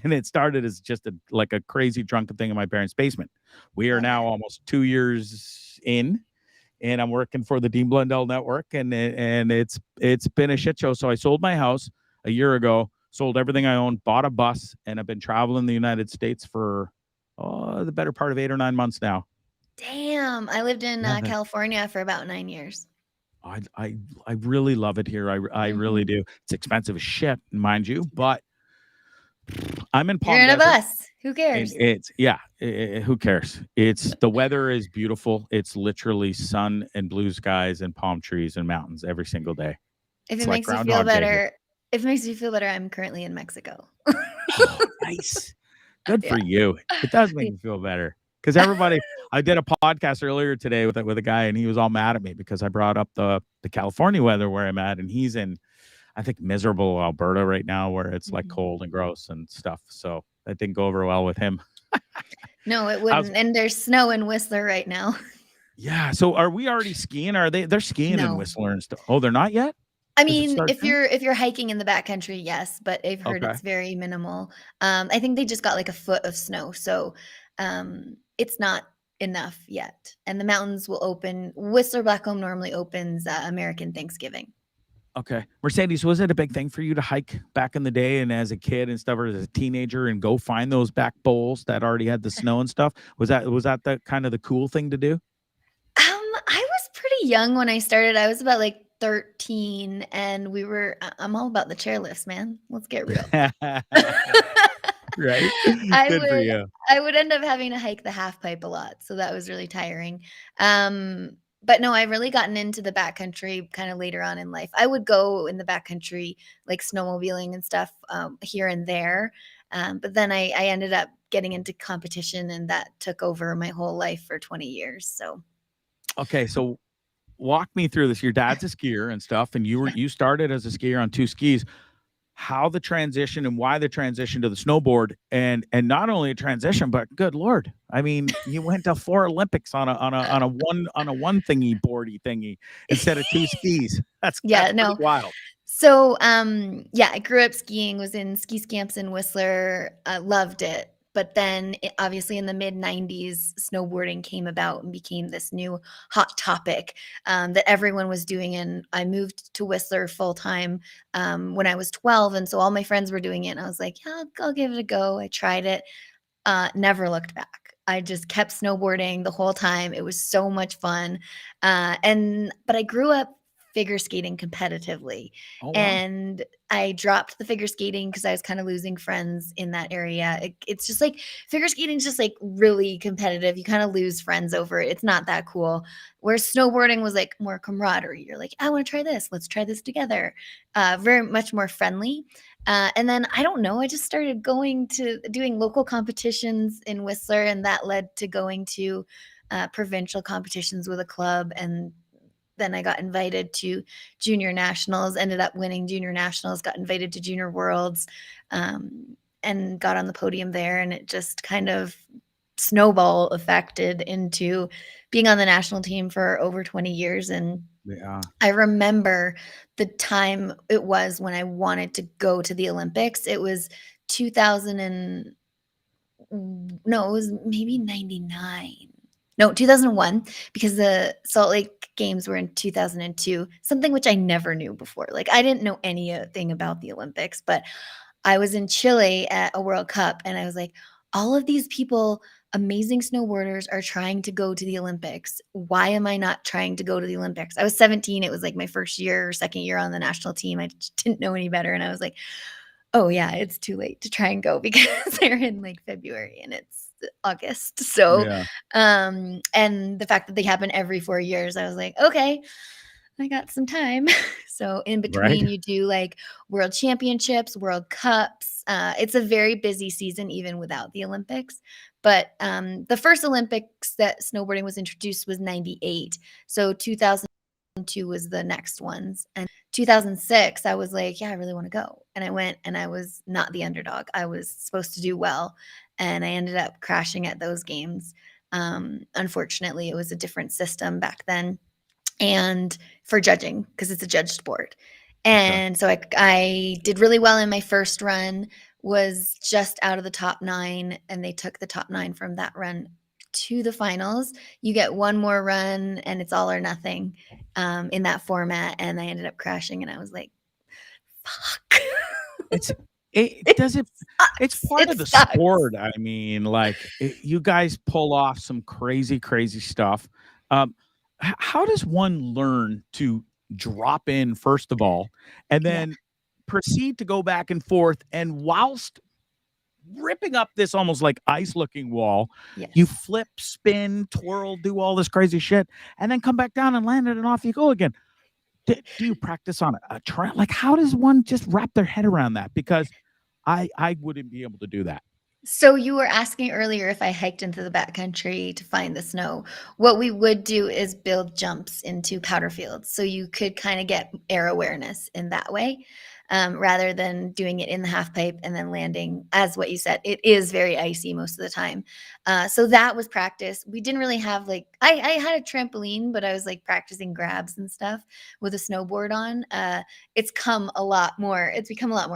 Speaker 1: and it started as just a crazy drunken thing in my parents' basement. We are now almost 2 years in, and I'm working for the Dean Blundell Network, and it's been a shit show. So I sold my house a year ago. Sold everything I owned, bought a bus, and I've been traveling the United States for the better part of 8 or 9 months now.
Speaker 6: Damn, I lived in California for about 9 years.
Speaker 1: I really love it here. I really do. It's expensive as shit, mind you, but I'm in Palm
Speaker 6: You're in
Speaker 1: Desert.
Speaker 6: a bus. Who cares?
Speaker 1: Who cares? The weather is beautiful. It's literally sun and blue skies and palm trees and mountains every single day.
Speaker 6: If it makes you feel better. If it makes you feel better, I'm currently in Mexico.
Speaker 1: Oh, nice. Good for you. It does make me feel better. Because I did a podcast earlier today with a guy, and he was all mad at me because I brought up the California weather where I'm at, and he's in, I think, miserable Alberta right now where it's like cold and gross and stuff. So that didn't go over well with him.
Speaker 6: No, it wouldn't. And there's snow in Whistler right now.
Speaker 1: Yeah. So are we already skiing? They're skiing in Whistler and stuff? Oh, they're not yet?
Speaker 6: I mean, if you're hiking in the backcountry, yes, but I've heard it's very minimal. I think they just got like a foot of snow, so it's not enough yet. And the mountains will open. Whistler Blackcomb normally opens American Thanksgiving.
Speaker 1: Okay, Mercedes, was it a big thing for you to hike back in the day and as a kid and stuff, or as a teenager, and go find those back bowls that already had the snow and stuff? Was that the kind of the cool thing to do?
Speaker 6: I was pretty young when I started. I was about like 13, and I'm all about the chairlifts, man. Let's get real.
Speaker 1: Right?
Speaker 6: I
Speaker 1: Good for
Speaker 6: would
Speaker 1: you.
Speaker 6: I would end up having to hike the half pipe a lot, so that was really tiring. But no, I've really gotten into the backcountry kind of later on in life. I would go in the backcountry, like snowmobiling and stuff, here and there. But then I ended up getting into competition, and that took over my whole life for 20 years. So
Speaker 1: Okay, so walk me through this. Your dad's a skier and stuff, and you started as a skier on 2 skis. How the transition and why the transition to the snowboard, and not only a transition, but good Lord, I mean, you went to 4 Olympics on a one thingy boardy thingy instead of 2 skis. That's
Speaker 6: yeah,
Speaker 1: pretty
Speaker 6: no.
Speaker 1: wild.
Speaker 6: So, yeah, I grew up skiing, was in ski camps in Whistler, loved it. But then, obviously, in the mid 90s, snowboarding came about and became this new hot topic that everyone was doing. And I moved to Whistler full time when I was 12. And so all my friends were doing it. And I was like, yeah, I'll give it a go. I tried it, never looked back. I just kept snowboarding the whole time. It was so much fun. But I grew up figure skating competitively.
Speaker 1: Oh, wow.
Speaker 6: And I dropped the figure skating because I was kind of losing friends in that area. It's just like figure skating is just like really competitive. You kind of lose friends over it. It's not that cool. Whereas snowboarding was like more camaraderie. You're like, I want to try this. Let's try this together. Very much more friendly. And then I don't know, I just started going to doing local competitions in Whistler, and that led to going to provincial competitions with a club. And then I got invited to junior nationals, ended up winning junior nationals, got invited to junior worlds, and got on the podium there. And it just kind of snowball affected into being on the national team for over 20 years. And
Speaker 1: Yeah.
Speaker 6: I remember the time it was when I wanted to go to the Olympics. It was 2000 and no, it was maybe 99. No, 2001, because the Salt Lake Games were in 2002, something which I never knew before. Like I didn't know anything about the Olympics, but I was in Chile at a World Cup, and I was like, all of these people, amazing snowboarders, are trying to go to the Olympics. Why am I not trying to go to the Olympics? I was 17. It was like my first year or second year on the national team. I just didn't know any better. And I was like, oh yeah, it's too late to try and go because they're in like February and it's August. So,
Speaker 1: Yeah.
Speaker 6: and the fact that they happen every 4 years, I was like, okay, I got some time. So in between,
Speaker 1: Right.
Speaker 6: you do like world championships, world cups. It's a very busy season, even without the Olympics. But the first Olympics that snowboarding was introduced was 98. So 2002 was the next ones. And 2006, I was like, yeah, I really want to go. And I went, and I was not the underdog. I was supposed to do well. And I ended up crashing at those games. Unfortunately, it was a different system back then, and for judging, because it's a judged sport. And so I did really well in my first run, was just out of the top 9, and they took the top 9 from that run to the finals. You get one more run, and it's all or nothing in that format. And I ended up crashing, and I was like, fuck.
Speaker 1: It's
Speaker 6: sucks.
Speaker 1: part
Speaker 6: It
Speaker 1: of the
Speaker 6: sucks.
Speaker 1: sport. I mean, like you guys pull off some crazy stuff. How does one learn to drop in first of all, and then proceed to go back and forth, and whilst ripping up this almost like ice looking wall,
Speaker 6: Yes.
Speaker 1: you flip, spin, twirl, do all this crazy shit, and then come back down and land it, and off you go again. Do you practice on a trail? Like, how does one just wrap their head around that? Because I wouldn't be able to do that.
Speaker 6: So you were asking earlier if I hiked into the backcountry to find the snow. What we would do is build jumps into powder fields, so you could kind of get air awareness in that way, rather than doing it in the half pipe and then landing. As what you said, it is very icy most of the time. So that was practice. We didn't really have like, I had a trampoline, but I was like practicing grabs and stuff with a snowboard on. It's become a lot more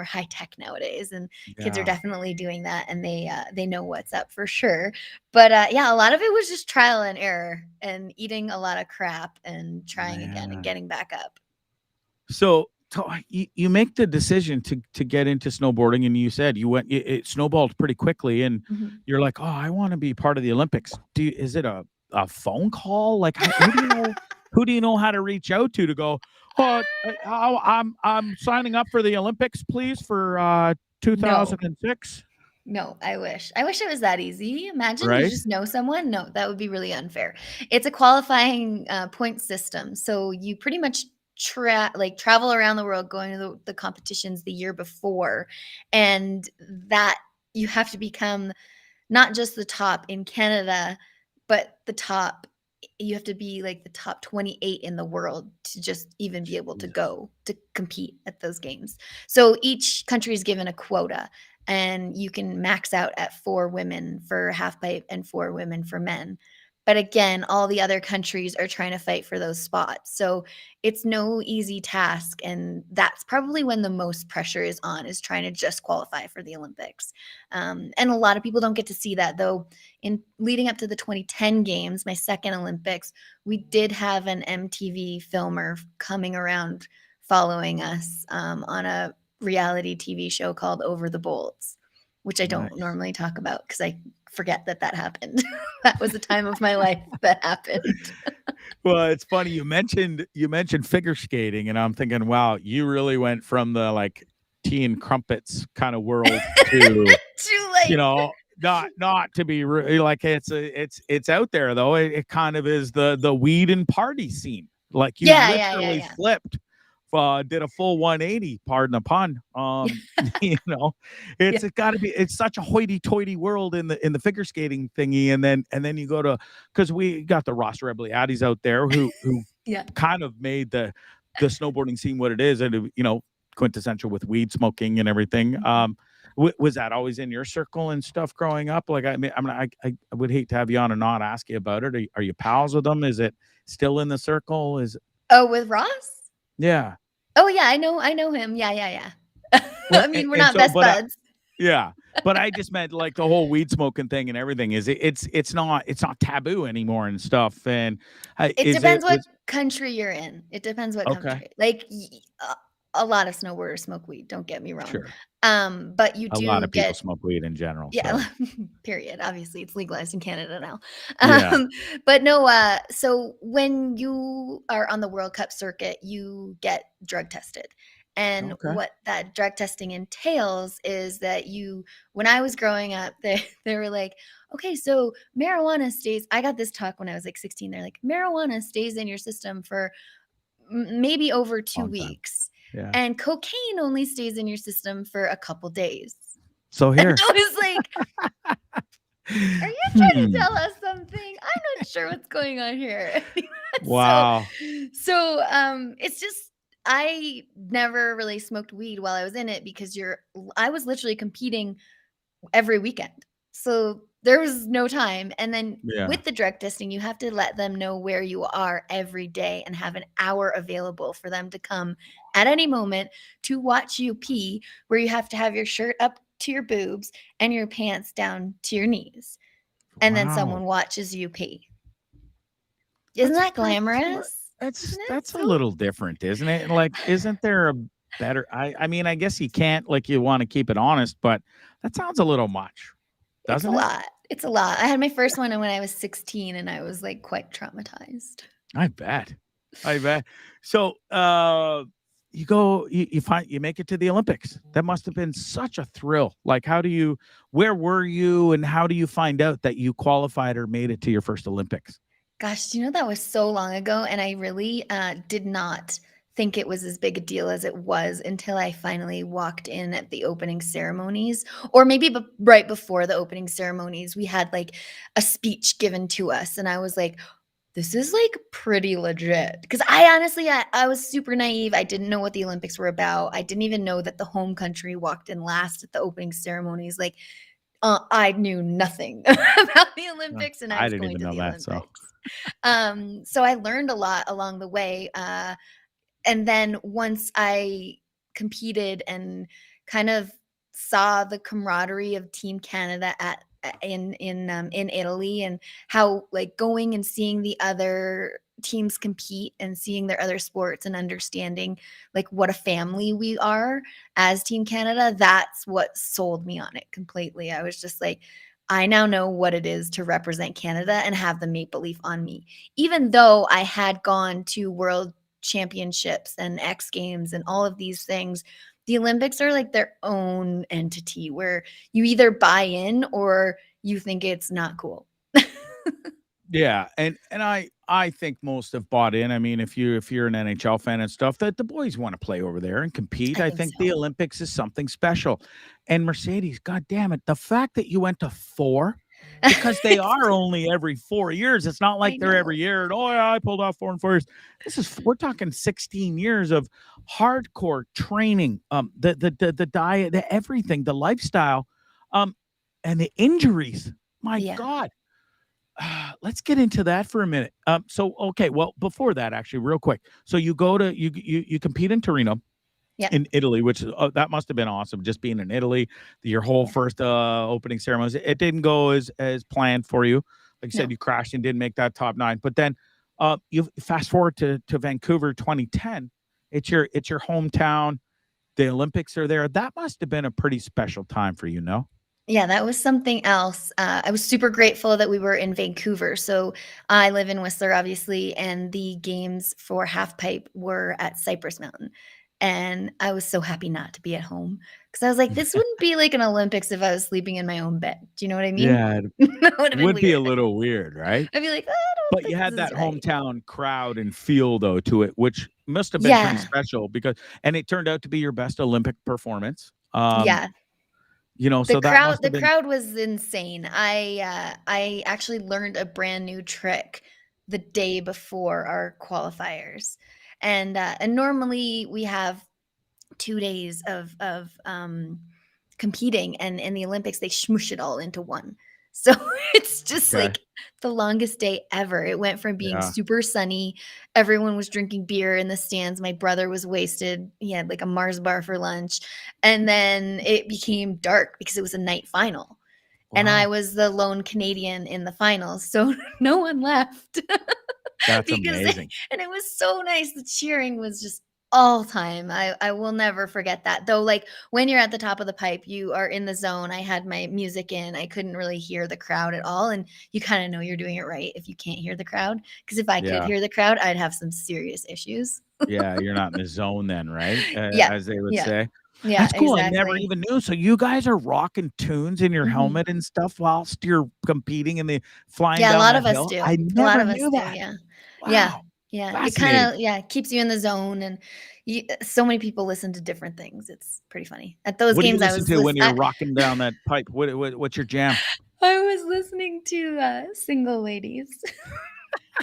Speaker 6: high tech nowadays, and kids are definitely doing that, and they know what's up for sure. But yeah, a lot of it was just trial and error and eating a lot of crap and trying again and getting back up.
Speaker 1: So you make the decision to get into snowboarding, and you said it snowballed pretty quickly, and you're like, oh, I want to be part of the Olympics. Is it a phone call? Like, who do you know how to reach out to go, oh, I'm signing up for the Olympics, please, for 2006?
Speaker 6: No, I wish. I wish it was that easy. Imagine you
Speaker 1: right?
Speaker 6: just know someone. No, that would be really unfair. It's a qualifying point system. So you pretty much travel around the world going to the competitions the year before. And that you have to become not just the top in Canada, but the top. You have to be like the top 28 in the world to just even be able to go to compete at those games. So each country is given a quota, and you can max out at 4 women for half pipe and 4 women for men. But again, all the other countries are trying to fight for those spots. So it's no easy task. And that's probably when the most pressure is on, is trying to just qualify for the Olympics. And a lot of people don't get to see that, though. In leading up to the 2010 games, my second Olympics, we did have an MTV filmer coming around following us on a reality TV show called Over the Bolts, which I don't
Speaker 1: Nice.
Speaker 6: normally talk about because I forget that happened. That was a time of my life that happened.
Speaker 1: Well, it's funny you mentioned figure skating, and I'm thinking, wow, you really went from the like tea and crumpets kind of world to
Speaker 6: Too late.
Speaker 1: not to be like it's out there though. It kind of is the weed and party scene. Like you literally flipped. Did a full 180, pardon the pun. It's got to be. It's such a hoity-toity world in the figure skating thingy, and then you go to, because we got the Ross Rebliadis out there who kind of made the snowboarding scene what it is, and quintessential with weed smoking and everything. Was that always in your circle and stuff growing up? Like, I would hate to have you on and not ask you about it. Are you pals with them? Is it still in the circle?
Speaker 6: With Ross?
Speaker 1: Yeah.
Speaker 6: Oh yeah, I know him. Yeah. Well, I mean, we're not best buds.
Speaker 1: But I just meant like the whole weed smoking thing and everything it's not taboo anymore and stuff. And
Speaker 6: it depends what country you're in. It depends what country. Like a lot of snowboarders smoke weed. Don't get me wrong.
Speaker 1: Sure.
Speaker 6: But you do
Speaker 1: a lot of people smoke weed in general.
Speaker 6: Yeah.
Speaker 1: So.
Speaker 6: Period. Obviously, it's legalized in Canada now.
Speaker 1: Yeah.
Speaker 6: But no. So when you are on the World Cup circuit, you get drug tested. And what that drug testing entails is that when I was growing up, they were like, okay, so marijuana stays. I got this talk when I was like 16. They're like, marijuana stays in your system for maybe over 2 weeks.
Speaker 1: Yeah.
Speaker 6: And cocaine only stays in your system for a couple days.
Speaker 1: So here.
Speaker 6: And I was like, are you trying to tell us something? I'm not sure what's going on here.
Speaker 1: Wow.
Speaker 6: So it's just, I never really smoked weed while I was in it because I was literally competing every weekend. So there was no time. And then with the drug testing, you have to let them know where you are every day and have an hour available for them to come at any moment to watch you pee, where you have to have your shirt up to your boobs and your pants down to your knees. And then someone watches you pee. Isn't that glamorous?
Speaker 1: That's a little different, isn't it? Like, isn't there a better, I mean, I guess you can't, like, you want to keep it honest, but that sounds a little much. Doesn't it?
Speaker 6: It's a lot. I had my first one when I was 16 and I was like quite traumatized.
Speaker 1: I bet. So, you make it to the Olympics. That must have been such a thrill. Like, where were you and how do you find out that you qualified or made it to your first Olympics?
Speaker 6: Gosh, that was so long ago. And I really did not think it was as big a deal as it was until I finally walked in at the opening ceremonies, or maybe right before the opening ceremonies, we had like a speech given to us. And I was like, this is like pretty legit. Because I honestly, I was super naive. I didn't know what the Olympics were about. I didn't even know that the home country walked in last at the opening ceremonies. Like I knew nothing about the Olympics, and I was going to the Olympics. So I learned a lot along the way. And then once I competed and kind of saw the camaraderie of Team Canada in Italy, and how like going and seeing the other teams compete and seeing their other sports and understanding like what a family we are as Team Canada, that's what sold me on it completely. I was just like, I now know what it is to represent Canada and have the maple leaf on me, even though I had gone to World Championships and X Games and all of these things The Olympics are like their own entity where you either buy in or you think it's not cool.
Speaker 1: Yeah, and I think most have bought in. I mean, if you're an NHL fan and stuff, that the boys want to play over there and compete.
Speaker 6: I
Speaker 1: I
Speaker 6: think
Speaker 1: think the
Speaker 6: so.
Speaker 1: Olympics is something special. And Mercedes, god damn it, the fact that you went to 4 because they are only every 4 years. It's not
Speaker 6: I
Speaker 1: like they're
Speaker 6: know.
Speaker 1: every year. And, oh yeah, I pulled off 4 in 4 years. This is we're talking 16 years of hardcore training, the diet, the everything, the lifestyle, and the injuries. My
Speaker 6: Yeah.
Speaker 1: God. Let's get into that for a minute. So okay, well, before that, actually, real quick. So you go to you compete in Torino,
Speaker 6: Yeah.
Speaker 1: in Italy, which that must have been awesome. Just being in Italy, your whole
Speaker 6: Yeah.
Speaker 1: first opening ceremonies. It didn't go as planned for you. Like you said,
Speaker 6: No.
Speaker 1: you crashed and didn't make that top 9. But then you fast forward to Vancouver 2010. It's your hometown. The Olympics are there. That must have been a pretty special time for you, no?
Speaker 6: Yeah, that was something else. I was super grateful that we were in Vancouver. So I live in Whistler, obviously, and the games for half pipe were at Cypress Mountain. And I was so happy not to be at home because I was like, this wouldn't be like an Olympics if I was sleeping in my own bed. Do you know what I mean?
Speaker 1: Yeah,
Speaker 6: That would have been
Speaker 1: would be a
Speaker 6: weird.
Speaker 1: little weird, right?
Speaker 6: I'd be like, I don't
Speaker 1: But you
Speaker 6: think
Speaker 1: had
Speaker 6: this
Speaker 1: that
Speaker 6: is right.
Speaker 1: hometown crowd and feel though to it, which must have been pretty
Speaker 6: Yeah.
Speaker 1: special because and it turned out to be your best Olympic performance.
Speaker 6: Yeah.
Speaker 1: So that must
Speaker 6: The
Speaker 1: have been
Speaker 6: crowd was insane. I actually learned a brand new trick the day before our qualifiers. And normally we have 2 days of competing, and in the Olympics they smoosh it all into one. So it's just
Speaker 1: okay.
Speaker 6: like the longest day ever. It went from being
Speaker 1: Yeah.
Speaker 6: super sunny, everyone was drinking beer in the stands. My brother was wasted. He had like a Mars bar for lunch. And then it became dark because it was a night final. And I
Speaker 1: Wow.
Speaker 6: was the lone Canadian in the finals. So no one left.
Speaker 1: That's
Speaker 6: because
Speaker 1: amazing.
Speaker 6: and it was so nice. The cheering was just all time. I will never forget that. Though, like when you're at the top of the pipe, you are in the zone. I had my music in. I couldn't really hear the crowd at all. And you kind of know you're doing it right if you can't hear the crowd. Because if I could
Speaker 1: Yeah.
Speaker 6: hear the crowd, I'd have some serious issues.
Speaker 1: Yeah, you're not in the zone then, right?
Speaker 6: Yeah.
Speaker 1: As they would
Speaker 6: Yeah.
Speaker 1: say.
Speaker 6: Yeah,
Speaker 1: That's cool. I never
Speaker 6: exactly.
Speaker 1: even knew. So you guys are rocking tunes in your
Speaker 6: Mhm.
Speaker 1: helmet and stuff whilst you're competing and the flying
Speaker 6: Yeah, a
Speaker 1: down
Speaker 6: lot
Speaker 1: that
Speaker 6: of us
Speaker 1: hill.
Speaker 6: do.
Speaker 1: I
Speaker 6: A lot
Speaker 1: never
Speaker 6: of us
Speaker 1: knew
Speaker 6: do.
Speaker 1: that.
Speaker 6: Yeah. Yeah.
Speaker 1: Wow.
Speaker 6: Yeah. It kind
Speaker 1: Fascinating.
Speaker 6: of keeps you in the zone, and so many people listen to different things. It's pretty funny. At those
Speaker 1: What do you
Speaker 6: games, I
Speaker 1: listen
Speaker 6: was
Speaker 1: to when you're
Speaker 6: I
Speaker 1: rocking down that pipe? What's your jam?
Speaker 6: was listening to Single Ladies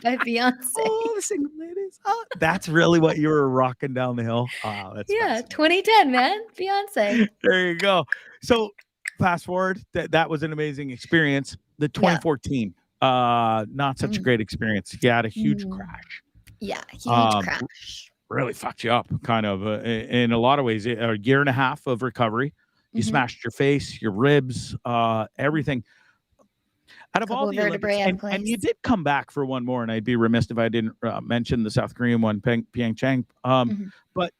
Speaker 6: by Beyonce.
Speaker 1: Oh, the single ladies. Oh, that's really what you were rocking down the hill. Oh, that's
Speaker 6: Yeah,
Speaker 1: fascinating.
Speaker 6: 2010, man. Beyonce.
Speaker 1: There you go. So fast forward, that was an amazing experience. The
Speaker 6: Yeah.
Speaker 1: 2014, not such a
Speaker 6: Mm.
Speaker 1: great experience. You had a huge
Speaker 6: Mm.
Speaker 1: crash.
Speaker 6: Yeah, huge
Speaker 1: Um,
Speaker 6: crash.
Speaker 1: Really fucked you up, kind of in a lot of ways. A year and a half of recovery. You
Speaker 6: Mhm.
Speaker 1: smashed your face, your ribs, everything. Out of all
Speaker 6: Couple of
Speaker 1: the Olympics,
Speaker 6: vertebrae out of
Speaker 1: and you
Speaker 6: place.
Speaker 1: did come back for one more, and I'd be remiss if I didn't mention the South Korean one, Pyeongchang.
Speaker 6: Mhm.
Speaker 1: But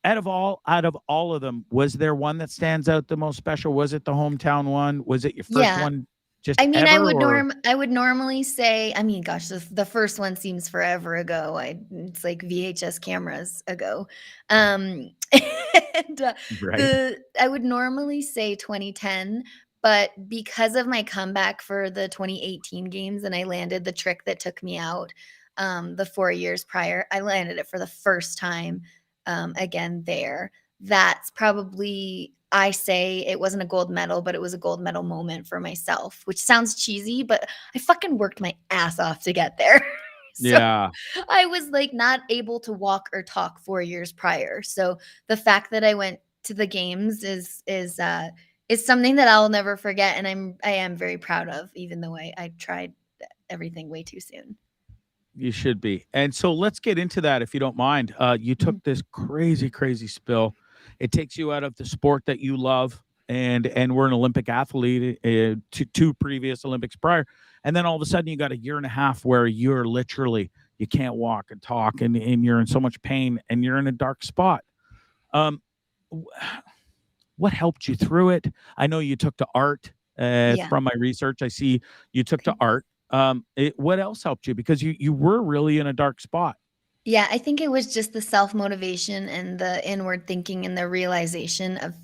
Speaker 1: out of all of them, was there one that stands out the most special? Was it the hometown one? Was it your first
Speaker 6: Yeah.
Speaker 1: one just
Speaker 6: I mean,
Speaker 1: ever? Or
Speaker 6: I would normally say, I mean, gosh, the first one seems forever ago. It's like VHS cameras ago. And
Speaker 1: right?
Speaker 6: I would normally say 2010, but because of my comeback for the 2018 games and I landed the trick that took me out the 4 years prior, I landed it for the first time again there. That's probably, I say it wasn't a gold medal, but it was a gold medal moment for myself, which sounds cheesy, but I fucking worked my ass off to get there. So
Speaker 1: Yeah.
Speaker 6: I was like not able to walk or talk 4 years prior. So the fact that I went to the games is something that I'll never forget, and I am very proud of, even though I tried everything way too soon.
Speaker 1: You should be. And so let's get into that if you don't mind. You took
Speaker 6: Mhm.
Speaker 1: this crazy spill. It takes you out of the sport that you love, and we're an Olympic athlete, two previous Olympics prior, and then all of a sudden you got a year and a half where you're literally you can't walk and talk, and you're in so much pain, and you're in a dark spot. Um, w- what helped you through it? I know you took to art.
Speaker 6: Yeah.
Speaker 1: From my research, I see you took to
Speaker 6: Okay.
Speaker 1: art. What else helped you? Because you were really in a dark spot.
Speaker 6: Yeah, I think it was just the self-motivation and the inward thinking and the realization of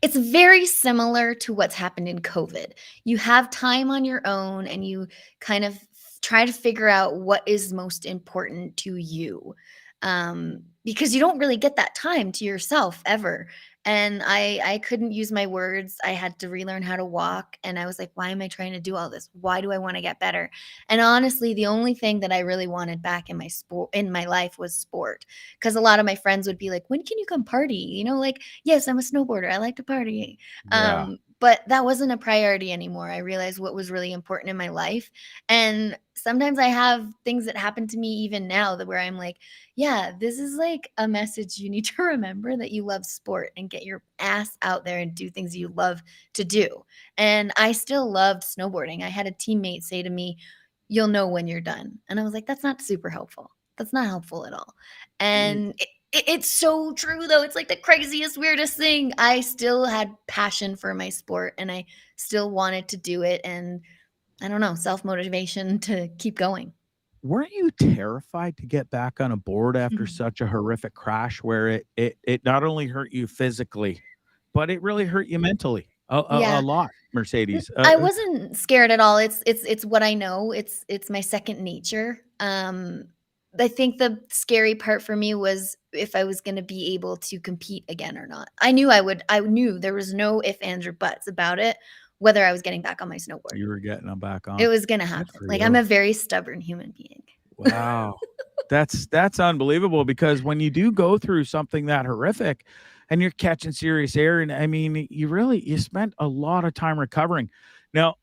Speaker 6: it's very similar to what's happened in COVID. You have time on your own and you kind of try to figure out what is most important to you. Because you don't really get that time to yourself ever. And I couldn't use my words. I had to relearn how to walk. And I was like, why am I trying to do all this? Why do I want to get better? And honestly, the only thing that I really wanted back in my life was sport. Because a lot of my friends would be like, when can you come party? Like, yes, I'm a snowboarder. I like to party.
Speaker 1: Yeah.
Speaker 6: But that wasn't a priority anymore. I realized what was really important in my life. And sometimes I have things that happen to me even now that where I'm like, yeah, this is like a message you need to remember that you love sport and get your ass out there and do things you love to do. And I still loved snowboarding. I had a teammate say to me, you'll know when you're done. And I was like, that's not super helpful. That's not helpful at all. And it's so true though. It's like the craziest, weirdest thing. I still had passion for my sport and I still wanted to do it. And I don't know, self-motivation to keep going.
Speaker 1: Weren't you terrified to get back on a board after
Speaker 6: Mhm.
Speaker 1: such a horrific crash where it not only hurt you physically, but it really hurt you mentally a
Speaker 6: Yeah.
Speaker 1: lot, Mercedes?
Speaker 6: I wasn't scared at all. It's what I know. It's my second nature. I think the scary part for me was if I was going to be able to compete again or not. I knew I would. I knew there was no ifs, ands, or buts about it, whether I was getting back on my snowboard.
Speaker 1: You were getting them back
Speaker 6: It
Speaker 1: on.
Speaker 6: was going to
Speaker 1: Good
Speaker 6: happen.
Speaker 1: for
Speaker 6: Like I'm
Speaker 1: you.
Speaker 6: a very stubborn human being.
Speaker 1: Wow. That's unbelievable because when you do go through something that horrific and you're catching serious air, and I mean, you spent a lot of time recovering. Now,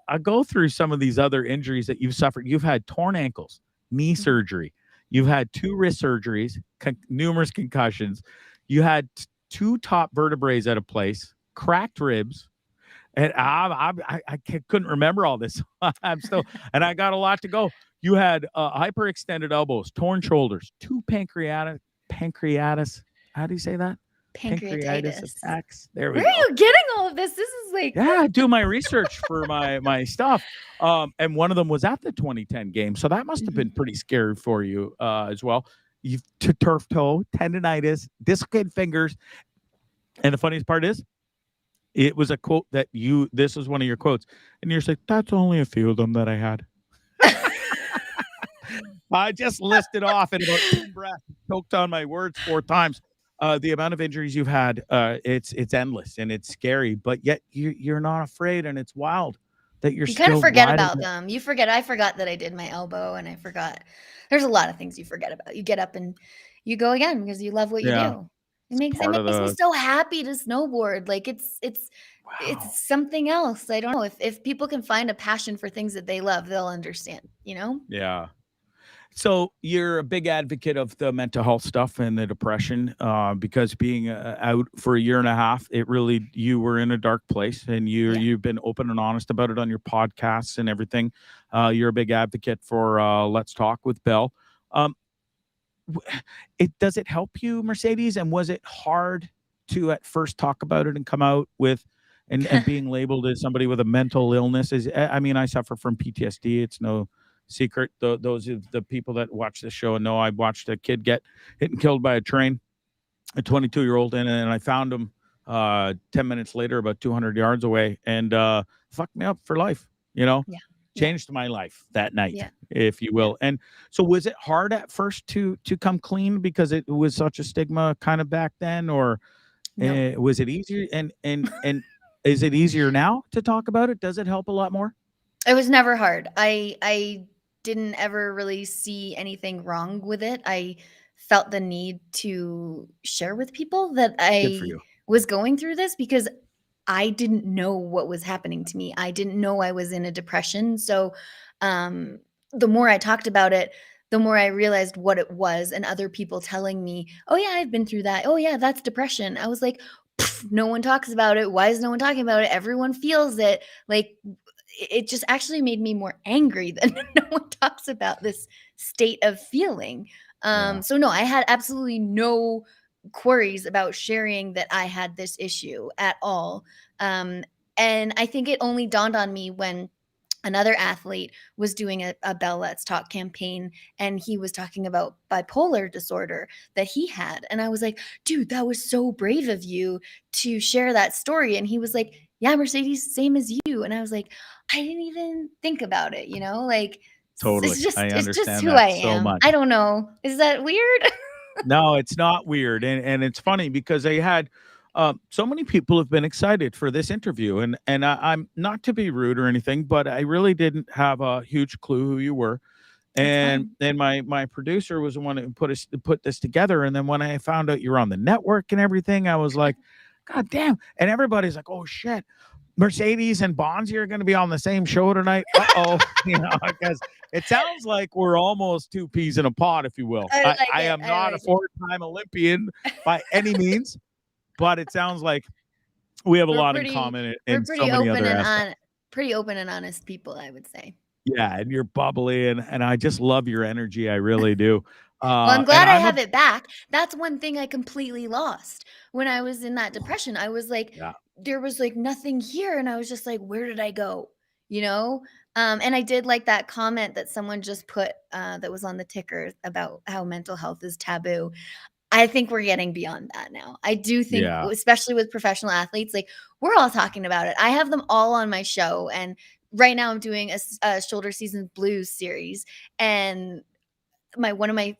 Speaker 1: I go through some of these other injuries that you've suffered. You've had torn ankles, knee
Speaker 6: Mhm.
Speaker 1: surgery. You've had 2 wrist surgeries, numerous concussions. You had 2 top vertebrae out of place, cracked ribs, and couldn't remember all this. I'm still, and I got a lot to go. You had hyperextended elbows, torn shoulders, 2 pancreatus. How do you say that? Pancreatitis
Speaker 6: Pancreatitis.
Speaker 1: attacks. There we
Speaker 6: Where are
Speaker 1: go.
Speaker 6: you getting all of this? This is like
Speaker 1: Yeah, I do my research for my stuff. And one of them was at the 2010 game, so that must have been
Speaker 6: Mhm.
Speaker 1: pretty scary for you as well. You've turf toe, tendonitis, dislocated fingers, and the funniest part is it was a quote that this was one of your quotes, and you're like, "That's only a few of them that I had." I just listed off in about 10 breaths, choked on my words 4 times. The amount of injuries you've had, it's endless and it's scary, but yet you're not afraid, and it's wild that you're
Speaker 6: You kind of
Speaker 1: still
Speaker 6: forget
Speaker 1: riding
Speaker 6: about
Speaker 1: it.
Speaker 6: them. I forgot that I did my elbow and I forgot there's a lot of things you forget about. You get up and you go again because you love what you
Speaker 1: Yeah,
Speaker 6: do. It
Speaker 1: it's
Speaker 6: makes it
Speaker 1: part of
Speaker 6: makes me
Speaker 1: the
Speaker 6: so happy to snowboard. Like
Speaker 1: wow.
Speaker 6: it's something else. I don't know. If people can find a passion for things that they love, they'll understand.
Speaker 1: Yeah. So you're a big advocate of the mental health stuff and the depression, because being out for a year and a half, you were in a dark place, and
Speaker 6: Yeah.
Speaker 1: you've been open and honest about it on your podcasts and everything. You're a big advocate for Let's Talk with Bell. Um, does it help you, Mercedes? And was it hard to at first talk about it and come out with and being labeled as somebody with a mental illness? I mean, I suffer from PTSD. It's no secret. Those are the people that watch the show and know I watched a kid get hit and killed by a train, a 22-year-old, and I found him 10 minutes later, about 200 yards away, and fucked me up for life. You know,
Speaker 6: Yeah. Yeah.
Speaker 1: changed my life that night,
Speaker 6: Yeah.
Speaker 1: if you
Speaker 6: Yeah.
Speaker 1: will. And so, was it hard at first to come clean because it was such a stigma kind of back then, or
Speaker 6: No.
Speaker 1: was it easier? And is it easier now to talk about it? Does it help a lot more?
Speaker 6: It was never hard. I didn't ever really see anything wrong with it. I felt the need to share with people that
Speaker 1: Good for
Speaker 6: I
Speaker 1: you.
Speaker 6: was going through this because I didn't know what was happening to me. I didn't know I was in a depression. So um the more I talked about it, the more I realized what it was and other people telling me, "Oh yeah, I've been through that. Oh yeah, that's depression." I was like, "Pff, no one talks about it. Why is no one talking about it? Everyone feels it." Like it just actually made me more angry that no one talks about this state of feeling.
Speaker 1: Yeah.
Speaker 6: So no, I had absolutely no queries about sharing that I had this issue at all. Um, and I think it only dawned on me when another athlete was doing a Bell Let's Talk campaign, and he was talking about bipolar disorder that he had. And I was like, dude, that was so brave of you to share that story. And he was like, yeah, Mercedes, same as you. And I was like, I didn't even think about it, like
Speaker 1: Totally.
Speaker 6: it's just
Speaker 1: I
Speaker 6: it's just
Speaker 1: understand
Speaker 6: who
Speaker 1: that
Speaker 6: I
Speaker 1: so
Speaker 6: am.
Speaker 1: much.
Speaker 6: I don't know. Is that weird?
Speaker 1: No, it's not weird. And it's funny because I had so many people have been excited for this interview. And I'm not to be rude or anything, but I really didn't have a huge clue who you were.
Speaker 6: That's
Speaker 1: And
Speaker 6: fine.
Speaker 1: my producer was the one who put this together. And then when I found out you're on the network and everything, I was like, God damn. And everybody's like, oh shit. Mercedes and Bondzee are going to be on the same show tonight. Uh-oh. Because it sounds like we're almost two peas in a pod, if you will.
Speaker 6: I like
Speaker 1: I
Speaker 6: it.
Speaker 1: am
Speaker 6: I
Speaker 1: not a
Speaker 6: like it.
Speaker 1: four-time Olympian by any means, but it sounds like we have a
Speaker 6: We're
Speaker 1: lot in
Speaker 6: pretty
Speaker 1: common
Speaker 6: we're
Speaker 1: in so
Speaker 6: pretty
Speaker 1: many
Speaker 6: open
Speaker 1: other
Speaker 6: and
Speaker 1: aspects.
Speaker 6: pretty open and honest people, I would say.
Speaker 1: Yeah, and you're bubbly, and I just love your energy. I really do.
Speaker 6: Well, I'm
Speaker 1: And
Speaker 6: glad I
Speaker 1: I'm a
Speaker 6: have it back. That's one thing I completely lost when I was in that depression. I was like,
Speaker 1: yeah.
Speaker 6: there was like nothing here, and I was just like, where did I go? And I did like that comment that someone just put that was on the ticker about how mental health is taboo. I think we're getting beyond that now. I do think,
Speaker 1: Yeah.
Speaker 6: especially with professional athletes, like we're all talking about it. I have them all on my show, and right now I'm doing a shoulder season blues series, and one of my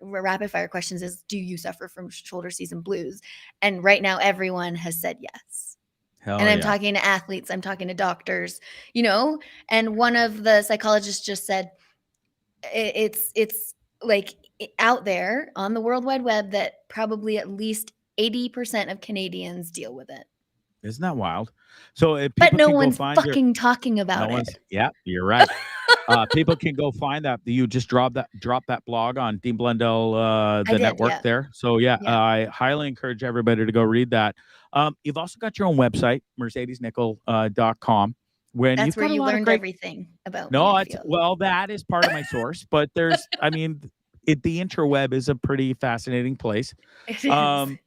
Speaker 6: rapid fire questions is, do you suffer from shoulder season blues? And right now everyone has said yes.
Speaker 1: Hell
Speaker 6: And I'm
Speaker 1: yeah.
Speaker 6: talking to athletes, I'm talking to doctors, and one of the psychologists just said it's like out there on the World Wide Web that probably at least 80% of Canadians deal with it.
Speaker 1: Isn't that wild? So if
Speaker 6: But
Speaker 1: people
Speaker 6: no
Speaker 1: can go
Speaker 6: one's
Speaker 1: find your
Speaker 6: fucking talking
Speaker 1: no
Speaker 6: about it.
Speaker 1: one's yeah, you're right. People can go find that. You just drop that blog on Dean Blundell,
Speaker 6: I
Speaker 1: the
Speaker 6: did,
Speaker 1: network
Speaker 6: yeah.
Speaker 1: there. So yeah,
Speaker 6: Yeah.
Speaker 1: I highly encourage everybody to go read that. You've also got your own website, mercedesnicoll.com, when
Speaker 6: That's
Speaker 1: you've
Speaker 6: where
Speaker 1: got a
Speaker 6: you
Speaker 1: lot of
Speaker 6: learned
Speaker 1: great.
Speaker 6: everything about
Speaker 1: No,
Speaker 6: me, I
Speaker 1: it's
Speaker 6: feel.
Speaker 1: well, that is part of my source, but there's, I mean, the interweb is a pretty fascinating place.
Speaker 6: It is.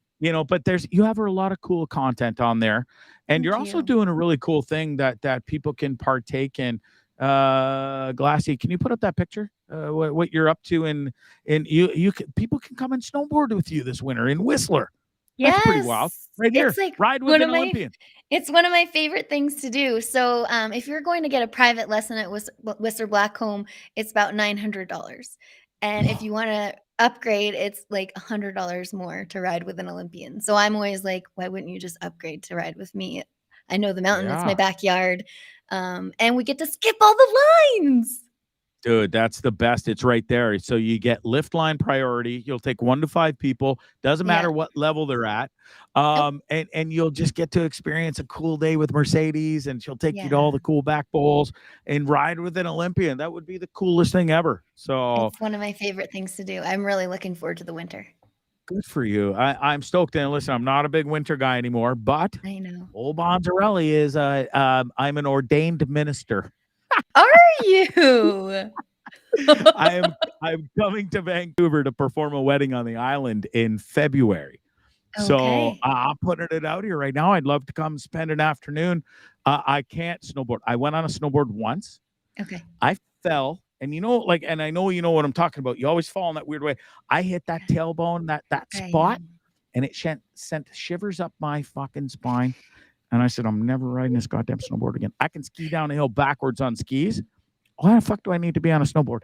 Speaker 1: But you have a lot of cool content on there, and
Speaker 6: Thank
Speaker 1: you're also
Speaker 6: you.
Speaker 1: doing a really cool thing that people can partake in. Glassy, can you put up that picture? What you're up to, and people can come and snowboard with you this winter in Whistler. That's pretty wild,
Speaker 6: Yes.
Speaker 1: right here.
Speaker 6: It's like
Speaker 1: Ride with
Speaker 6: one
Speaker 1: an
Speaker 6: of my
Speaker 1: Olympian.
Speaker 6: it's one of my favorite things to do. So, if you're going to get a private lesson at Whistler Blackcomb, it's about $900. And if you want to upgrade, it's like $100 more to ride with an Olympian. So I'm always like, why wouldn't you just upgrade to ride with me? I know the mountain, it's my
Speaker 1: Yeah.
Speaker 6: backyard. And we get to skip all the lines.
Speaker 1: Dude, that's the best. It's right there. So you get lift line priority. You'll take 1 to 5 people. Doesn't matter
Speaker 6: Yeah.
Speaker 1: what level they're at.
Speaker 6: Nope.
Speaker 1: And you'll just get to experience a cool day with Mercedes, and she'll take you to all
Speaker 6: Yeah.
Speaker 1: the cool back bowls and ride with an Olympian. That would be the coolest thing ever. So
Speaker 6: It's one of my favorite things to do. I'm really looking forward to the winter.
Speaker 1: good for you. I'm stoked. And listen, I'm not a big winter guy anymore, but
Speaker 6: I know.
Speaker 1: old Bonzarelli is I'm an ordained minister.
Speaker 6: Are you?
Speaker 1: I'm coming to Vancouver to perform a wedding on the island in February. So
Speaker 6: Okay.
Speaker 1: I'm putting it out here right now. I'd love to come spend an afternoon. I can't snowboard. I went on a snowboard once.
Speaker 6: Okay.
Speaker 1: I fell, and and I know you know what I'm talking about. You always fall in that weird way. I hit that tailbone, that spot, and it sent shivers up my fucking spine. And I said, I'm never riding this goddamn snowboard again. I can ski down a hill backwards on skis. Why the fuck do I need to be on a snowboard?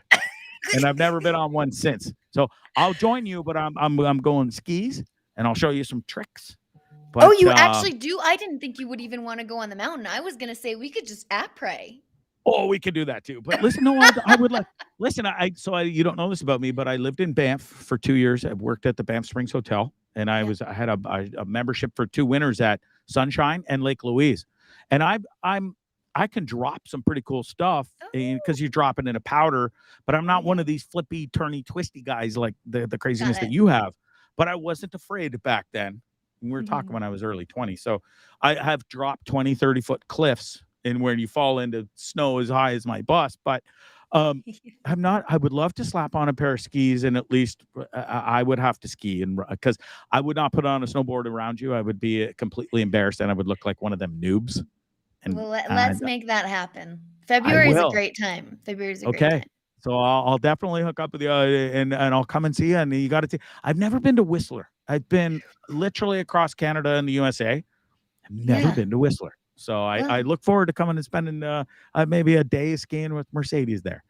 Speaker 1: And I've never been on one since. So I'll join you, but I'm going skis, and I'll show you some tricks. But,
Speaker 6: Oh, you actually do? I didn't think you would even want to go on the mountain. I was gonna say we could just après.
Speaker 1: Oh, we could do that too. But listen, no, I would like. Listen, you don't know this about me, but I lived in Banff for 2 years. I worked at the Banff Springs Hotel, and I had a membership for 2 winters at Sunshine and Lake Louise, and I can drop some pretty cool stuff because you're dropping in a powder, but I'm not one of these flippy, turny, twisty guys like the craziness that you have. But I wasn't afraid back then. We were talking when I was early 20s. So I have dropped 20, 30-foot cliffs and where you fall into snow as high as my bus. But I would love to slap on a pair of skis, and at least I would have to ski, and because I would not put on a snowboard around you. I would be completely embarrassed, and I would look like one of them noobs. And
Speaker 6: Well, let's make that happen. February is a
Speaker 1: will.
Speaker 6: great time. February is a great
Speaker 1: Okay.
Speaker 6: time.
Speaker 1: So I'll definitely hook up with you and I'll come and see you. And you got to. I've never been to Whistler. I've been literally across Canada and the USA. I've never
Speaker 6: Yeah.
Speaker 1: been to Whistler. So I
Speaker 6: Well,
Speaker 1: look forward to coming and spending maybe a day skiing with Mercedes there.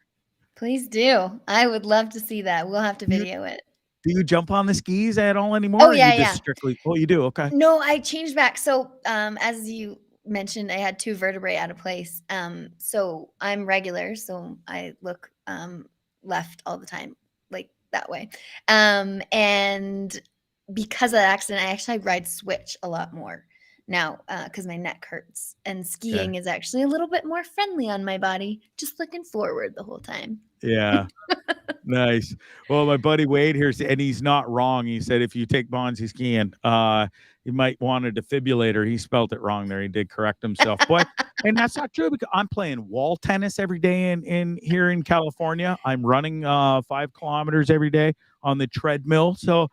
Speaker 6: please do. I would love to see that. We'll have to video it.
Speaker 1: Do you jump on the skis at all anymore?
Speaker 6: Oh,
Speaker 1: or
Speaker 6: yeah,
Speaker 1: you just
Speaker 6: yeah.
Speaker 1: strictly. Oh, you do. Okay.
Speaker 6: No, I changed back. So, as you mentioned, I had 2 vertebrae out of place. So I'm regular. So I look left all the time, like that way. And because of that accident, I actually ride switch a lot more now because my neck hurts. And skiing is actually a little bit more friendly on my body. Just looking forward the whole time.
Speaker 1: Yeah. Nice. Well, my buddy Wade here, and he's not wrong. He said if you take Bondzee skiing, you might want a defibrillator. He spelled it wrong there. He did correct himself. But and that's not true because I'm playing wall tennis every day in here in California. I'm running 5 kilometers every day on the treadmill. So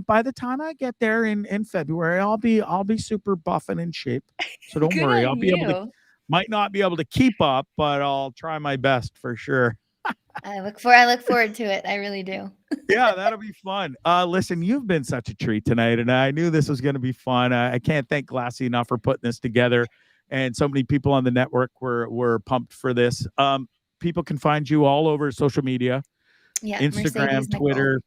Speaker 1: by the time I get there in February, I'll be super buff and in shape. So don't
Speaker 6: Good
Speaker 1: worry.
Speaker 6: on
Speaker 1: I'll be able to might not be able to keep up, but I'll try my best for sure.
Speaker 6: I look forward to it. I really do.
Speaker 1: Yeah, that'll be fun. Listen, you've been such a treat tonight, and I knew this was going to be fun. I can't thank Glassy enough for putting this together, and so many people on the network were pumped for this. People can find you all over social media, Instagram,
Speaker 6: Mercedes
Speaker 1: Twitter.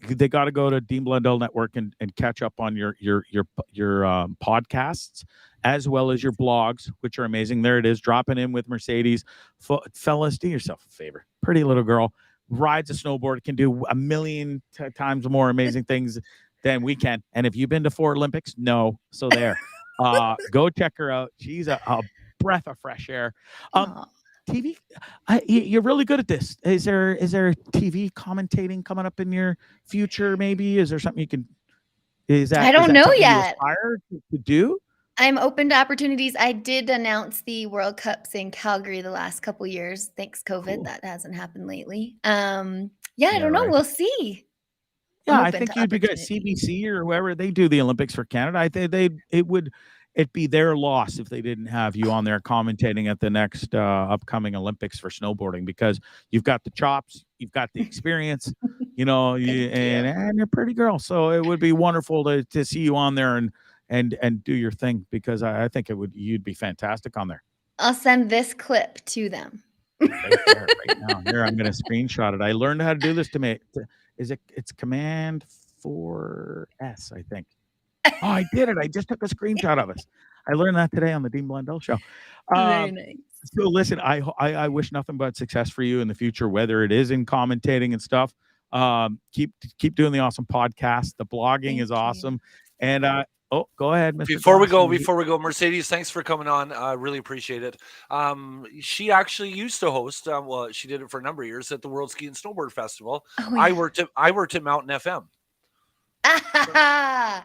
Speaker 1: They got to go to Dean Blundell Network and catch up on your podcasts as well as your blogs, which are amazing. There it is, dropping in with Mercedes. Fellas, do yourself a favor. Pretty little girl rides a snowboard, can do a million times more amazing things than we can. And if you've been to 4 Olympics, no. So there, go check her out. She's a breath of fresh air. TV, you're really good at this. Is there TV commentating coming up in your future? Maybe is there something you can?
Speaker 6: I don't know yet.
Speaker 1: Aspire to do?
Speaker 6: I'm open to opportunities. I did announce the World Cups in Calgary the last couple years. Thanks COVID,
Speaker 1: Cool.
Speaker 6: that hasn't happened lately. I don't know.
Speaker 1: Right.
Speaker 6: We'll see.
Speaker 1: Yeah, I think you'd be good. CBC or whoever, they do the Olympics for Canada. I think it'd be their loss if they didn't have you on there commentating at the next upcoming Olympics for snowboarding, because you've got the chops, you've got the experience, and you're a pretty girl. So it would be wonderful to see you on there and do your thing, because I think you'd be fantastic on there.
Speaker 6: I'll send this clip to them.
Speaker 1: Right there, right now. Here, I'm going to screenshot it. I learned how to do this it's Command 4S, I think. Oh, I did it. I just took a screenshot of us. I learned that today on the Dean Blundell Show.
Speaker 6: Very nice.
Speaker 1: So listen, I wish nothing but success for you in the future, whether it is in commentating and stuff. Keep doing the awesome podcast. The blogging is awesome. And go ahead, Mr.
Speaker 4: Before we go, Mercedes, thanks for coming on. I really appreciate it. She actually used to host. Well, she did it for a number of years at the World Ski and Snowboard Festival.
Speaker 6: Oh, yeah.
Speaker 4: I worked at Mountain FM.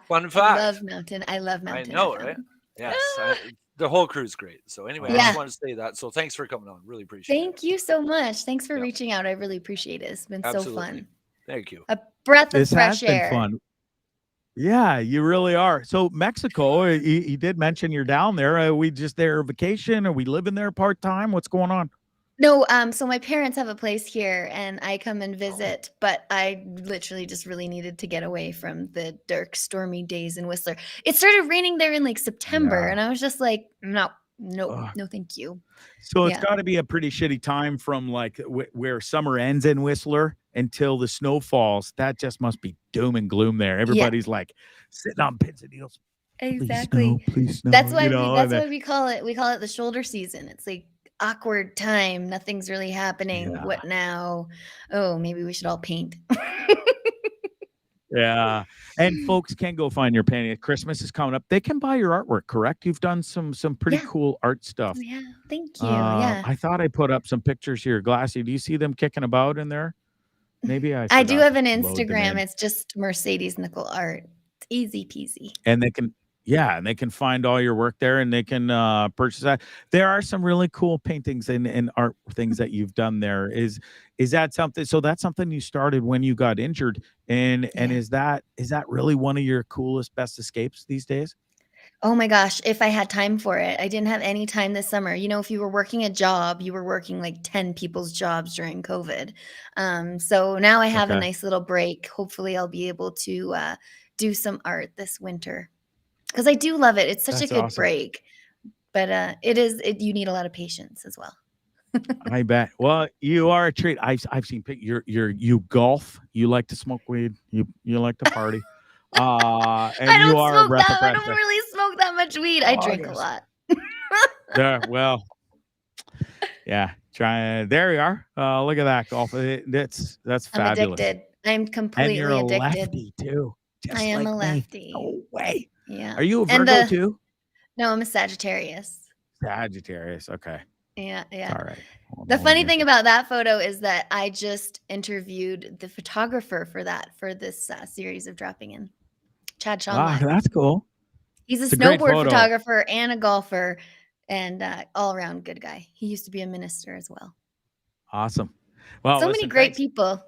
Speaker 4: Fun fact.
Speaker 6: I love Mountain.
Speaker 4: I know,
Speaker 6: FM.
Speaker 4: right? Yes. The whole crew is great. So anyway, I just want to say that. So thanks for coming on. Really appreciate it.
Speaker 6: Thank you so much. Thanks for reaching out. I really appreciate it. It's been so fun.
Speaker 4: Thank you.
Speaker 6: A breath of
Speaker 1: This
Speaker 6: fresh
Speaker 1: has
Speaker 6: air.
Speaker 1: been fun. Yeah, you really are. So Mexico, you did mention you're down there. Are we just there on vacation? Are we living there part-time? What's going on?
Speaker 6: No, so my parents have a place here and I come and visit, but I literally just really needed to get away from the dark, stormy days in Whistler. It started raining there in like September and I was just like, no, thank you.
Speaker 1: So it's got to be a pretty shitty time from like where summer ends in Whistler until the snow falls. That just must be doom and gloom there. Everybody's like sitting on pins and needles.
Speaker 6: Exactly.
Speaker 1: Please snow.
Speaker 6: That's why why we call it the shoulder season. It's like awkward time. Nothing's really happening.
Speaker 1: Yeah.
Speaker 6: What now? Oh, maybe we should all paint.
Speaker 1: Yeah. And folks can go find your painting. Christmas is coming up. They can buy your artwork, correct? You've done some pretty cool art stuff.
Speaker 6: Oh, yeah. Thank you. Yeah.
Speaker 1: I thought I put up some pictures here. Glassy, do you see them kicking about in there? Maybe
Speaker 6: I do have an Instagram. It's just Mercedes Nicoll art. It's easy peasy.
Speaker 1: And they can find all your work there, and they can purchase that. There are some really cool paintings and art things that you've done there. Is that something? So that's something you started when you got injured, and is that really one of your coolest, best escapes these days?
Speaker 6: Oh my gosh, if I had time for it. I didn't have any time this summer. You know, if you were working a job, you were working like 10 people's jobs during COVID. So now I have a
Speaker 1: Okay.
Speaker 6: nice little break. Hopefully I'll be able to do some art this winter because I do love it. It's such a
Speaker 1: That's
Speaker 6: good
Speaker 1: awesome.
Speaker 6: break, but you need a lot of patience as well.
Speaker 1: I bet. Well, you are a treat. I've seen you golf. You like to smoke weed. You like to party. And
Speaker 6: I
Speaker 1: you
Speaker 6: don't
Speaker 1: are a
Speaker 6: smoke
Speaker 1: breath of
Speaker 6: that. I
Speaker 1: fresh
Speaker 6: don't
Speaker 1: air.
Speaker 6: really smoke that much weed. I
Speaker 1: Oh,
Speaker 6: drink a
Speaker 1: yes.
Speaker 6: lot.
Speaker 1: There. Well, yeah. There you are. Look at that golf. That's
Speaker 6: I'm
Speaker 1: fabulous.
Speaker 6: addicted. I'm
Speaker 1: And you're
Speaker 6: completely
Speaker 1: a
Speaker 6: addicted.
Speaker 1: lefty too,
Speaker 6: I
Speaker 1: just
Speaker 6: am
Speaker 1: like
Speaker 6: a
Speaker 1: me.
Speaker 6: lefty.
Speaker 1: No way.
Speaker 6: Yeah.
Speaker 1: Are you a
Speaker 6: And
Speaker 1: Virgo too?
Speaker 6: No, I'm a Sagittarius.
Speaker 1: Sagittarius. Okay.
Speaker 6: Yeah,
Speaker 1: It's
Speaker 6: yeah.
Speaker 1: all right. Well,
Speaker 6: The
Speaker 1: no
Speaker 6: funny
Speaker 1: worries.
Speaker 6: thing about that photo is that I just interviewed the photographer for this series of Dropping In, Chad
Speaker 1: Ah,
Speaker 6: Shonwag.
Speaker 1: that's cool.
Speaker 6: He's a
Speaker 1: It's a great
Speaker 6: snowboard
Speaker 1: photo.
Speaker 6: photographer and a golfer and all around good guy. He used to be a minister as well.
Speaker 1: Awesome. Well,
Speaker 6: So
Speaker 1: listen,
Speaker 6: many great
Speaker 1: thanks.
Speaker 6: people.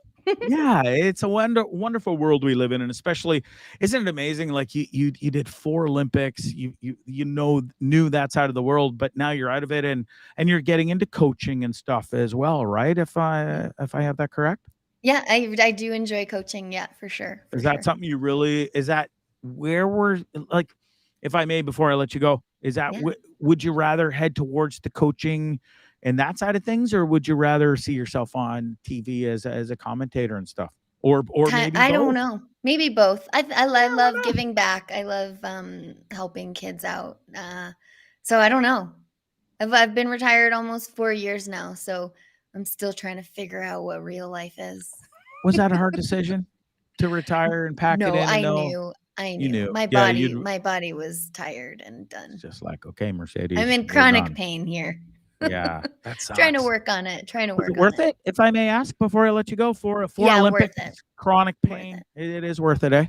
Speaker 1: Yeah, it's a wonderful world we live in, and especially, isn't it amazing? Like you did 4 Olympics, knew that side of the world, but now you're out of it, and you're getting into coaching and stuff as well, right? If I have that correct,
Speaker 6: Yeah, I do enjoy coaching. Yeah, for sure.
Speaker 1: is that something you really? Is that where we're like? If I may, before I let you go, is that
Speaker 6: Yeah.
Speaker 1: would you rather head towards the coaching and that side of things, or would you rather see yourself on TV as a commentator and stuff, or maybe
Speaker 6: I don't
Speaker 1: both?
Speaker 6: know. Maybe both. I love giving back. I love helping kids out. So I don't know. I've been retired almost 4 years now, so I'm still trying to figure out what real life is.
Speaker 1: Was that a hard decision to retire and pack it
Speaker 6: No,
Speaker 1: in? And
Speaker 6: I
Speaker 1: no,
Speaker 6: knew.
Speaker 1: you knew.
Speaker 6: My
Speaker 1: Yeah,
Speaker 6: body was tired and done.
Speaker 1: just like, okay, Mercedes,
Speaker 6: I'm in
Speaker 1: we're
Speaker 6: chronic
Speaker 1: done.
Speaker 6: pain here.
Speaker 1: Yeah, that sucks.
Speaker 6: Trying to work on it.
Speaker 1: Was it worth it, if I may ask, before I let you go, for
Speaker 6: Yeah,
Speaker 1: Olympic
Speaker 6: worth it.
Speaker 1: chronic
Speaker 6: Worth
Speaker 1: pain?
Speaker 6: it.
Speaker 1: It is worth it, eh?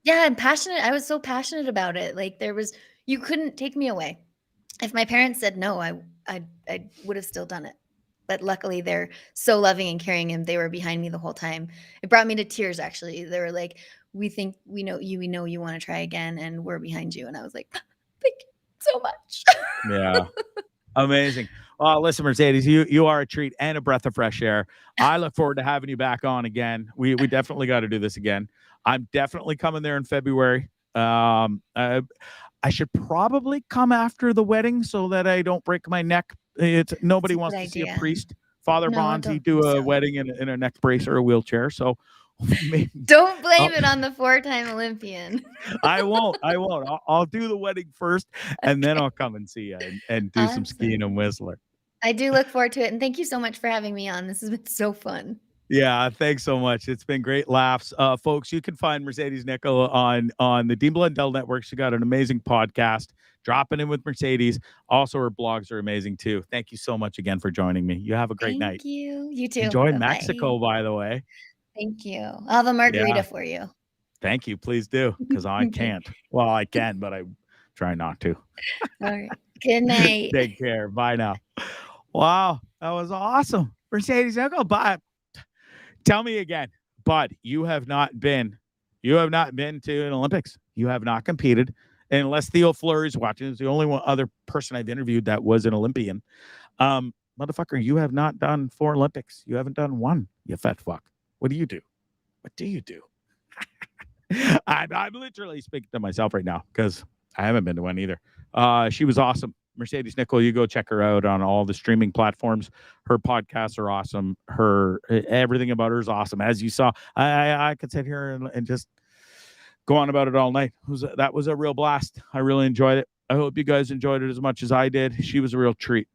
Speaker 6: Yeah, I'm passionate. I was so passionate about it. Like you couldn't take me away. If my parents said no, I would have still done it. But luckily they're so loving and caring and they were behind me the whole time. It brought me to tears actually. They were like, we know you want to try again and we're behind you. And I was like, thank you so much.
Speaker 1: Yeah. Amazing. Well, listen, Mercedes, you are a treat and a breath of fresh air. I look forward to having you back on again. We definitely got to do this again. I'm definitely coming there in February. I should probably come after the wedding so that I don't break my neck. Nobody wants to see a priest, Father Bondzee, do a wedding in a neck brace or a wheelchair. So maybe,
Speaker 6: don't blame it on the 4-time Olympian.
Speaker 1: I won't. I'll do the wedding first, and then I'll come and see you and do some skiing and Whistler.
Speaker 6: I do look forward to it, and thank you so much for having me on. This has been so fun.
Speaker 1: Yeah, thanks so much. It's been great laughs. Folks, you can find Mercedes Nicoll on the Dean Blundell Network. She got an amazing podcast, Dropping In with Mercedes. Also, her blogs are amazing too. Thank you so much again for joining me. You have a great night.
Speaker 6: Thank you. You too.
Speaker 1: Enjoy
Speaker 6: Bye-bye.
Speaker 1: Mexico, by the way.
Speaker 6: Thank you. I'll have a margarita for you.
Speaker 1: Thank you. Please do, because I can't. Well, I can, but I try not to.
Speaker 6: All right. Good night.
Speaker 1: Take care. Bye now. Wow, that was awesome. Mercedes Nicoll, bye. Tell me again, bud, you have not been to an Olympics. You have not competed. And unless Theo Fleury's watching, is the only other person I've interviewed that was an Olympian. Motherfucker, you have not done 4 Olympics. You haven't done 1, you fat fuck. What do you do? What do you do? I'm literally speaking to myself right now because I haven't been to one either. She was awesome. Mercedes Nicoll, you go check her out on all the streaming platforms. Her podcasts are awesome. Everything about her is awesome. As you saw, I could sit here and just go on about it all night. That was a real blast. I really enjoyed it. I hope you guys enjoyed it as much as I did. She was a real treat.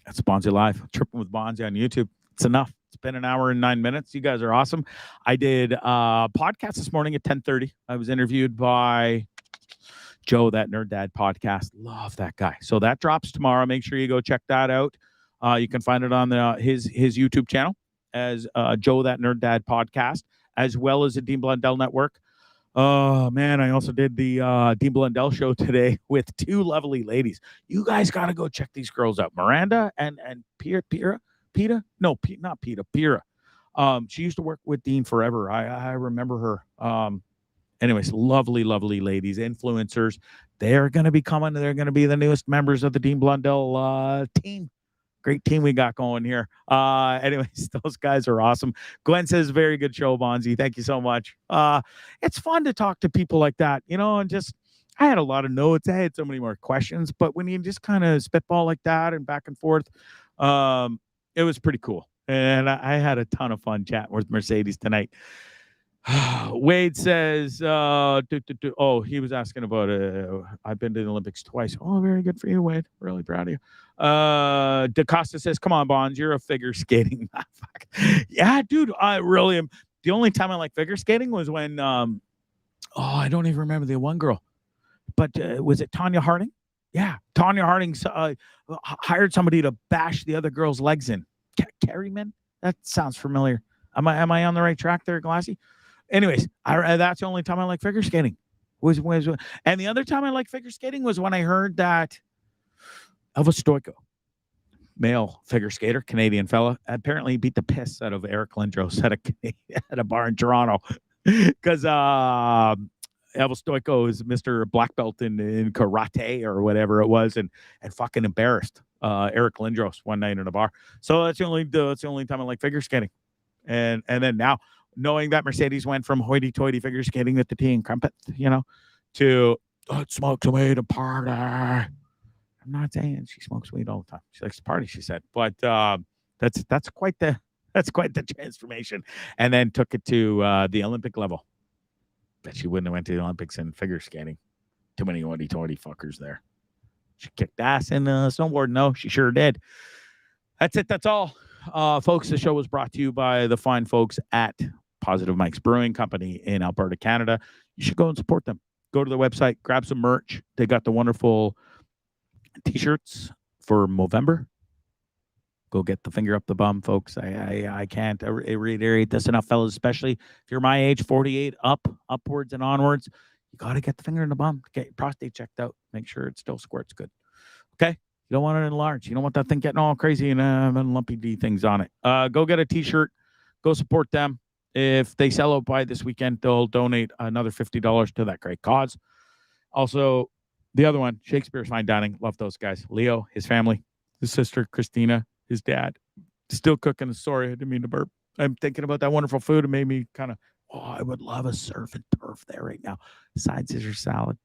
Speaker 1: That's Bondzee Live. Tripping with Bondzee on YouTube. It's enough. It's been an hour and 9 minutes. You guys are awesome. I did a podcast this morning at 10:30. I was interviewed by Joe, that Nerd Dad podcast. Love that guy. So that drops tomorrow. Make sure you go check that out. You can find it on his YouTube channel as Joe, that Nerd Dad podcast, as well as the Dean Blundell Network. Oh, man, I also did the Dean Blundell show today with 2 lovely ladies. You guys got to go check these girls out. Miranda and Pira. No, not Pira. Pira. She used to work with Dean forever. I remember her. Anyways, lovely, lovely ladies, influencers. They're going to be coming. They're going to be the newest members of the Dean Blundell team. Great team we got going here. Anyways, those guys are awesome. Gwen says, very good show, Bondzee. Thank you so much. It's fun to talk to people like that, and just, I had a lot of notes. I had so many more questions, but when you just kind of spitball like that and back and forth, it was pretty cool. And I had a ton of fun chatting with Mercedes tonight. Wade says, oh, he was asking about, I've been to the Olympics twice. Oh, very good for you, Wade. Really proud of you. DaCosta says, come on, Bonds, you're a figure skating. Yeah, dude, I really am. The only time I like figure skating was when, I don't even remember the one girl, but was it Tanya Harding? Yeah, Tanya Harding hired somebody to bash the other girl's legs in. Carryman? That sounds familiar. Am I on the right track there, Glassy? Anyways, that's the only time I like figure skating. And the other time I like figure skating was when I heard that Elvis Stojko, male figure skater, Canadian fella, apparently beat the piss out of Eric Lindros at a bar in Toronto because Elvis Stojko is Mr. Black Belt in karate or whatever it was, and fucking embarrassed Eric Lindros one night in a bar. So that's the only time I like figure skating. And then now, knowing that Mercedes went from hoity-toity figure skating with the tea and crumpet, to let's smoke some weed and party. I'm not saying she smokes weed all the time. She likes to party, she said. But that's quite the transformation. And then took it to the Olympic level. Bet she wouldn't have went to the Olympics in figure skating. Too many hoity-toity fuckers there. She kicked ass in snowboard. No, she sure did. That's it. That's all. Folks, the show was brought to you by the fine folks at Positive Mike's Brewing Company in Alberta, Canada. You should go and support them. Go to their website, grab some merch. They got the wonderful t-shirts for Movember. Go get the finger up the bum, folks. I can't reiterate this enough, fellas, especially if you're my age, 48 upwards and onwards. You got to get the finger in the bum. Get your prostate checked out. Make sure it still squirts good. Okay? You don't want it enlarged. You don't want that thing getting all crazy and lumpy D things on it. Go get a t-shirt. Go support them. If they sell out by this weekend, they'll donate another $50 to that great cause. Also, the other one, Shakespeare's Fine Dining. Love those guys. Leo, his family, his sister, Christina, his dad. Still cooking. Sorry, I didn't mean to burp. I'm thinking about that wonderful food. It made me kind of, I would love a surf and turf there right now. Side scissor salad.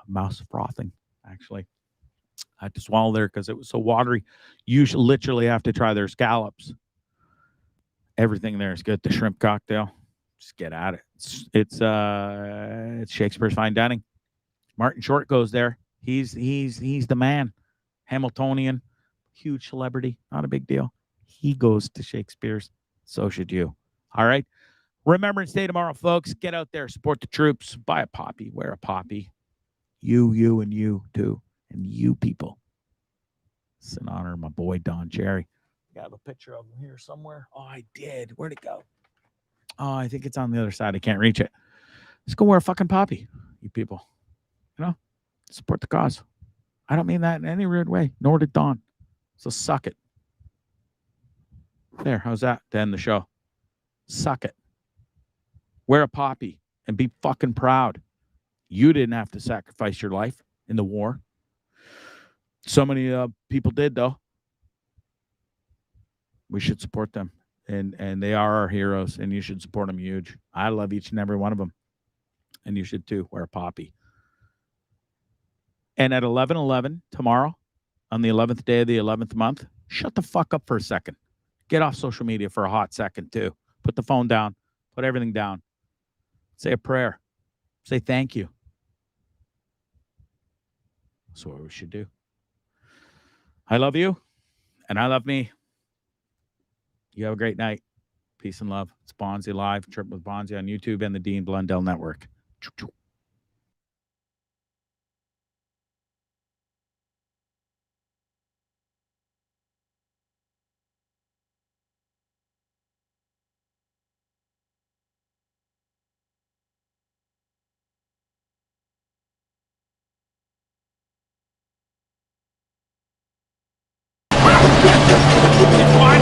Speaker 1: Mouse frothing, actually. I had to swallow there because it was so watery. You should literally have to try their scallops. Everything there is good. The shrimp cocktail, just get at it. It's Shakespeare's Fine Dining. Martin Short goes there. He's the man. Hamiltonian, huge celebrity, not a big deal. He goes to Shakespeare's. So should you. All right. Remembrance Day tomorrow, folks. Get out there, support the troops, buy a poppy, wear a poppy. You, and you too, and you people. It's an honor, my boy Don Cherry. I have a picture of him here somewhere. Oh, I did. Where'd it go? Oh, I think it's on the other side. I can't reach it. Let's go wear a fucking poppy, you people. Support the cause. I don't mean that in any weird way, nor did Don. So suck it. There, how's that to end the show? Suck it. Wear a poppy and be fucking proud. You didn't have to sacrifice your life in the war. So many people did, though. We should support them. And they are our heroes, and you should support them huge. I love each and every one of them. And you should, too. Wear a poppy. And at 11/11 tomorrow, on the 11th day of the 11th month, shut the fuck up for a second. Get off social media for a hot second, too. Put the phone down. Put everything down. Say a prayer. Say thank you. That's what we should do. I love you, and I love me. You have a great night. Peace and love. It's Bondzee Live, Trip with Bondzee on YouTube and the Dean Blundell Network. Choo-choo. Why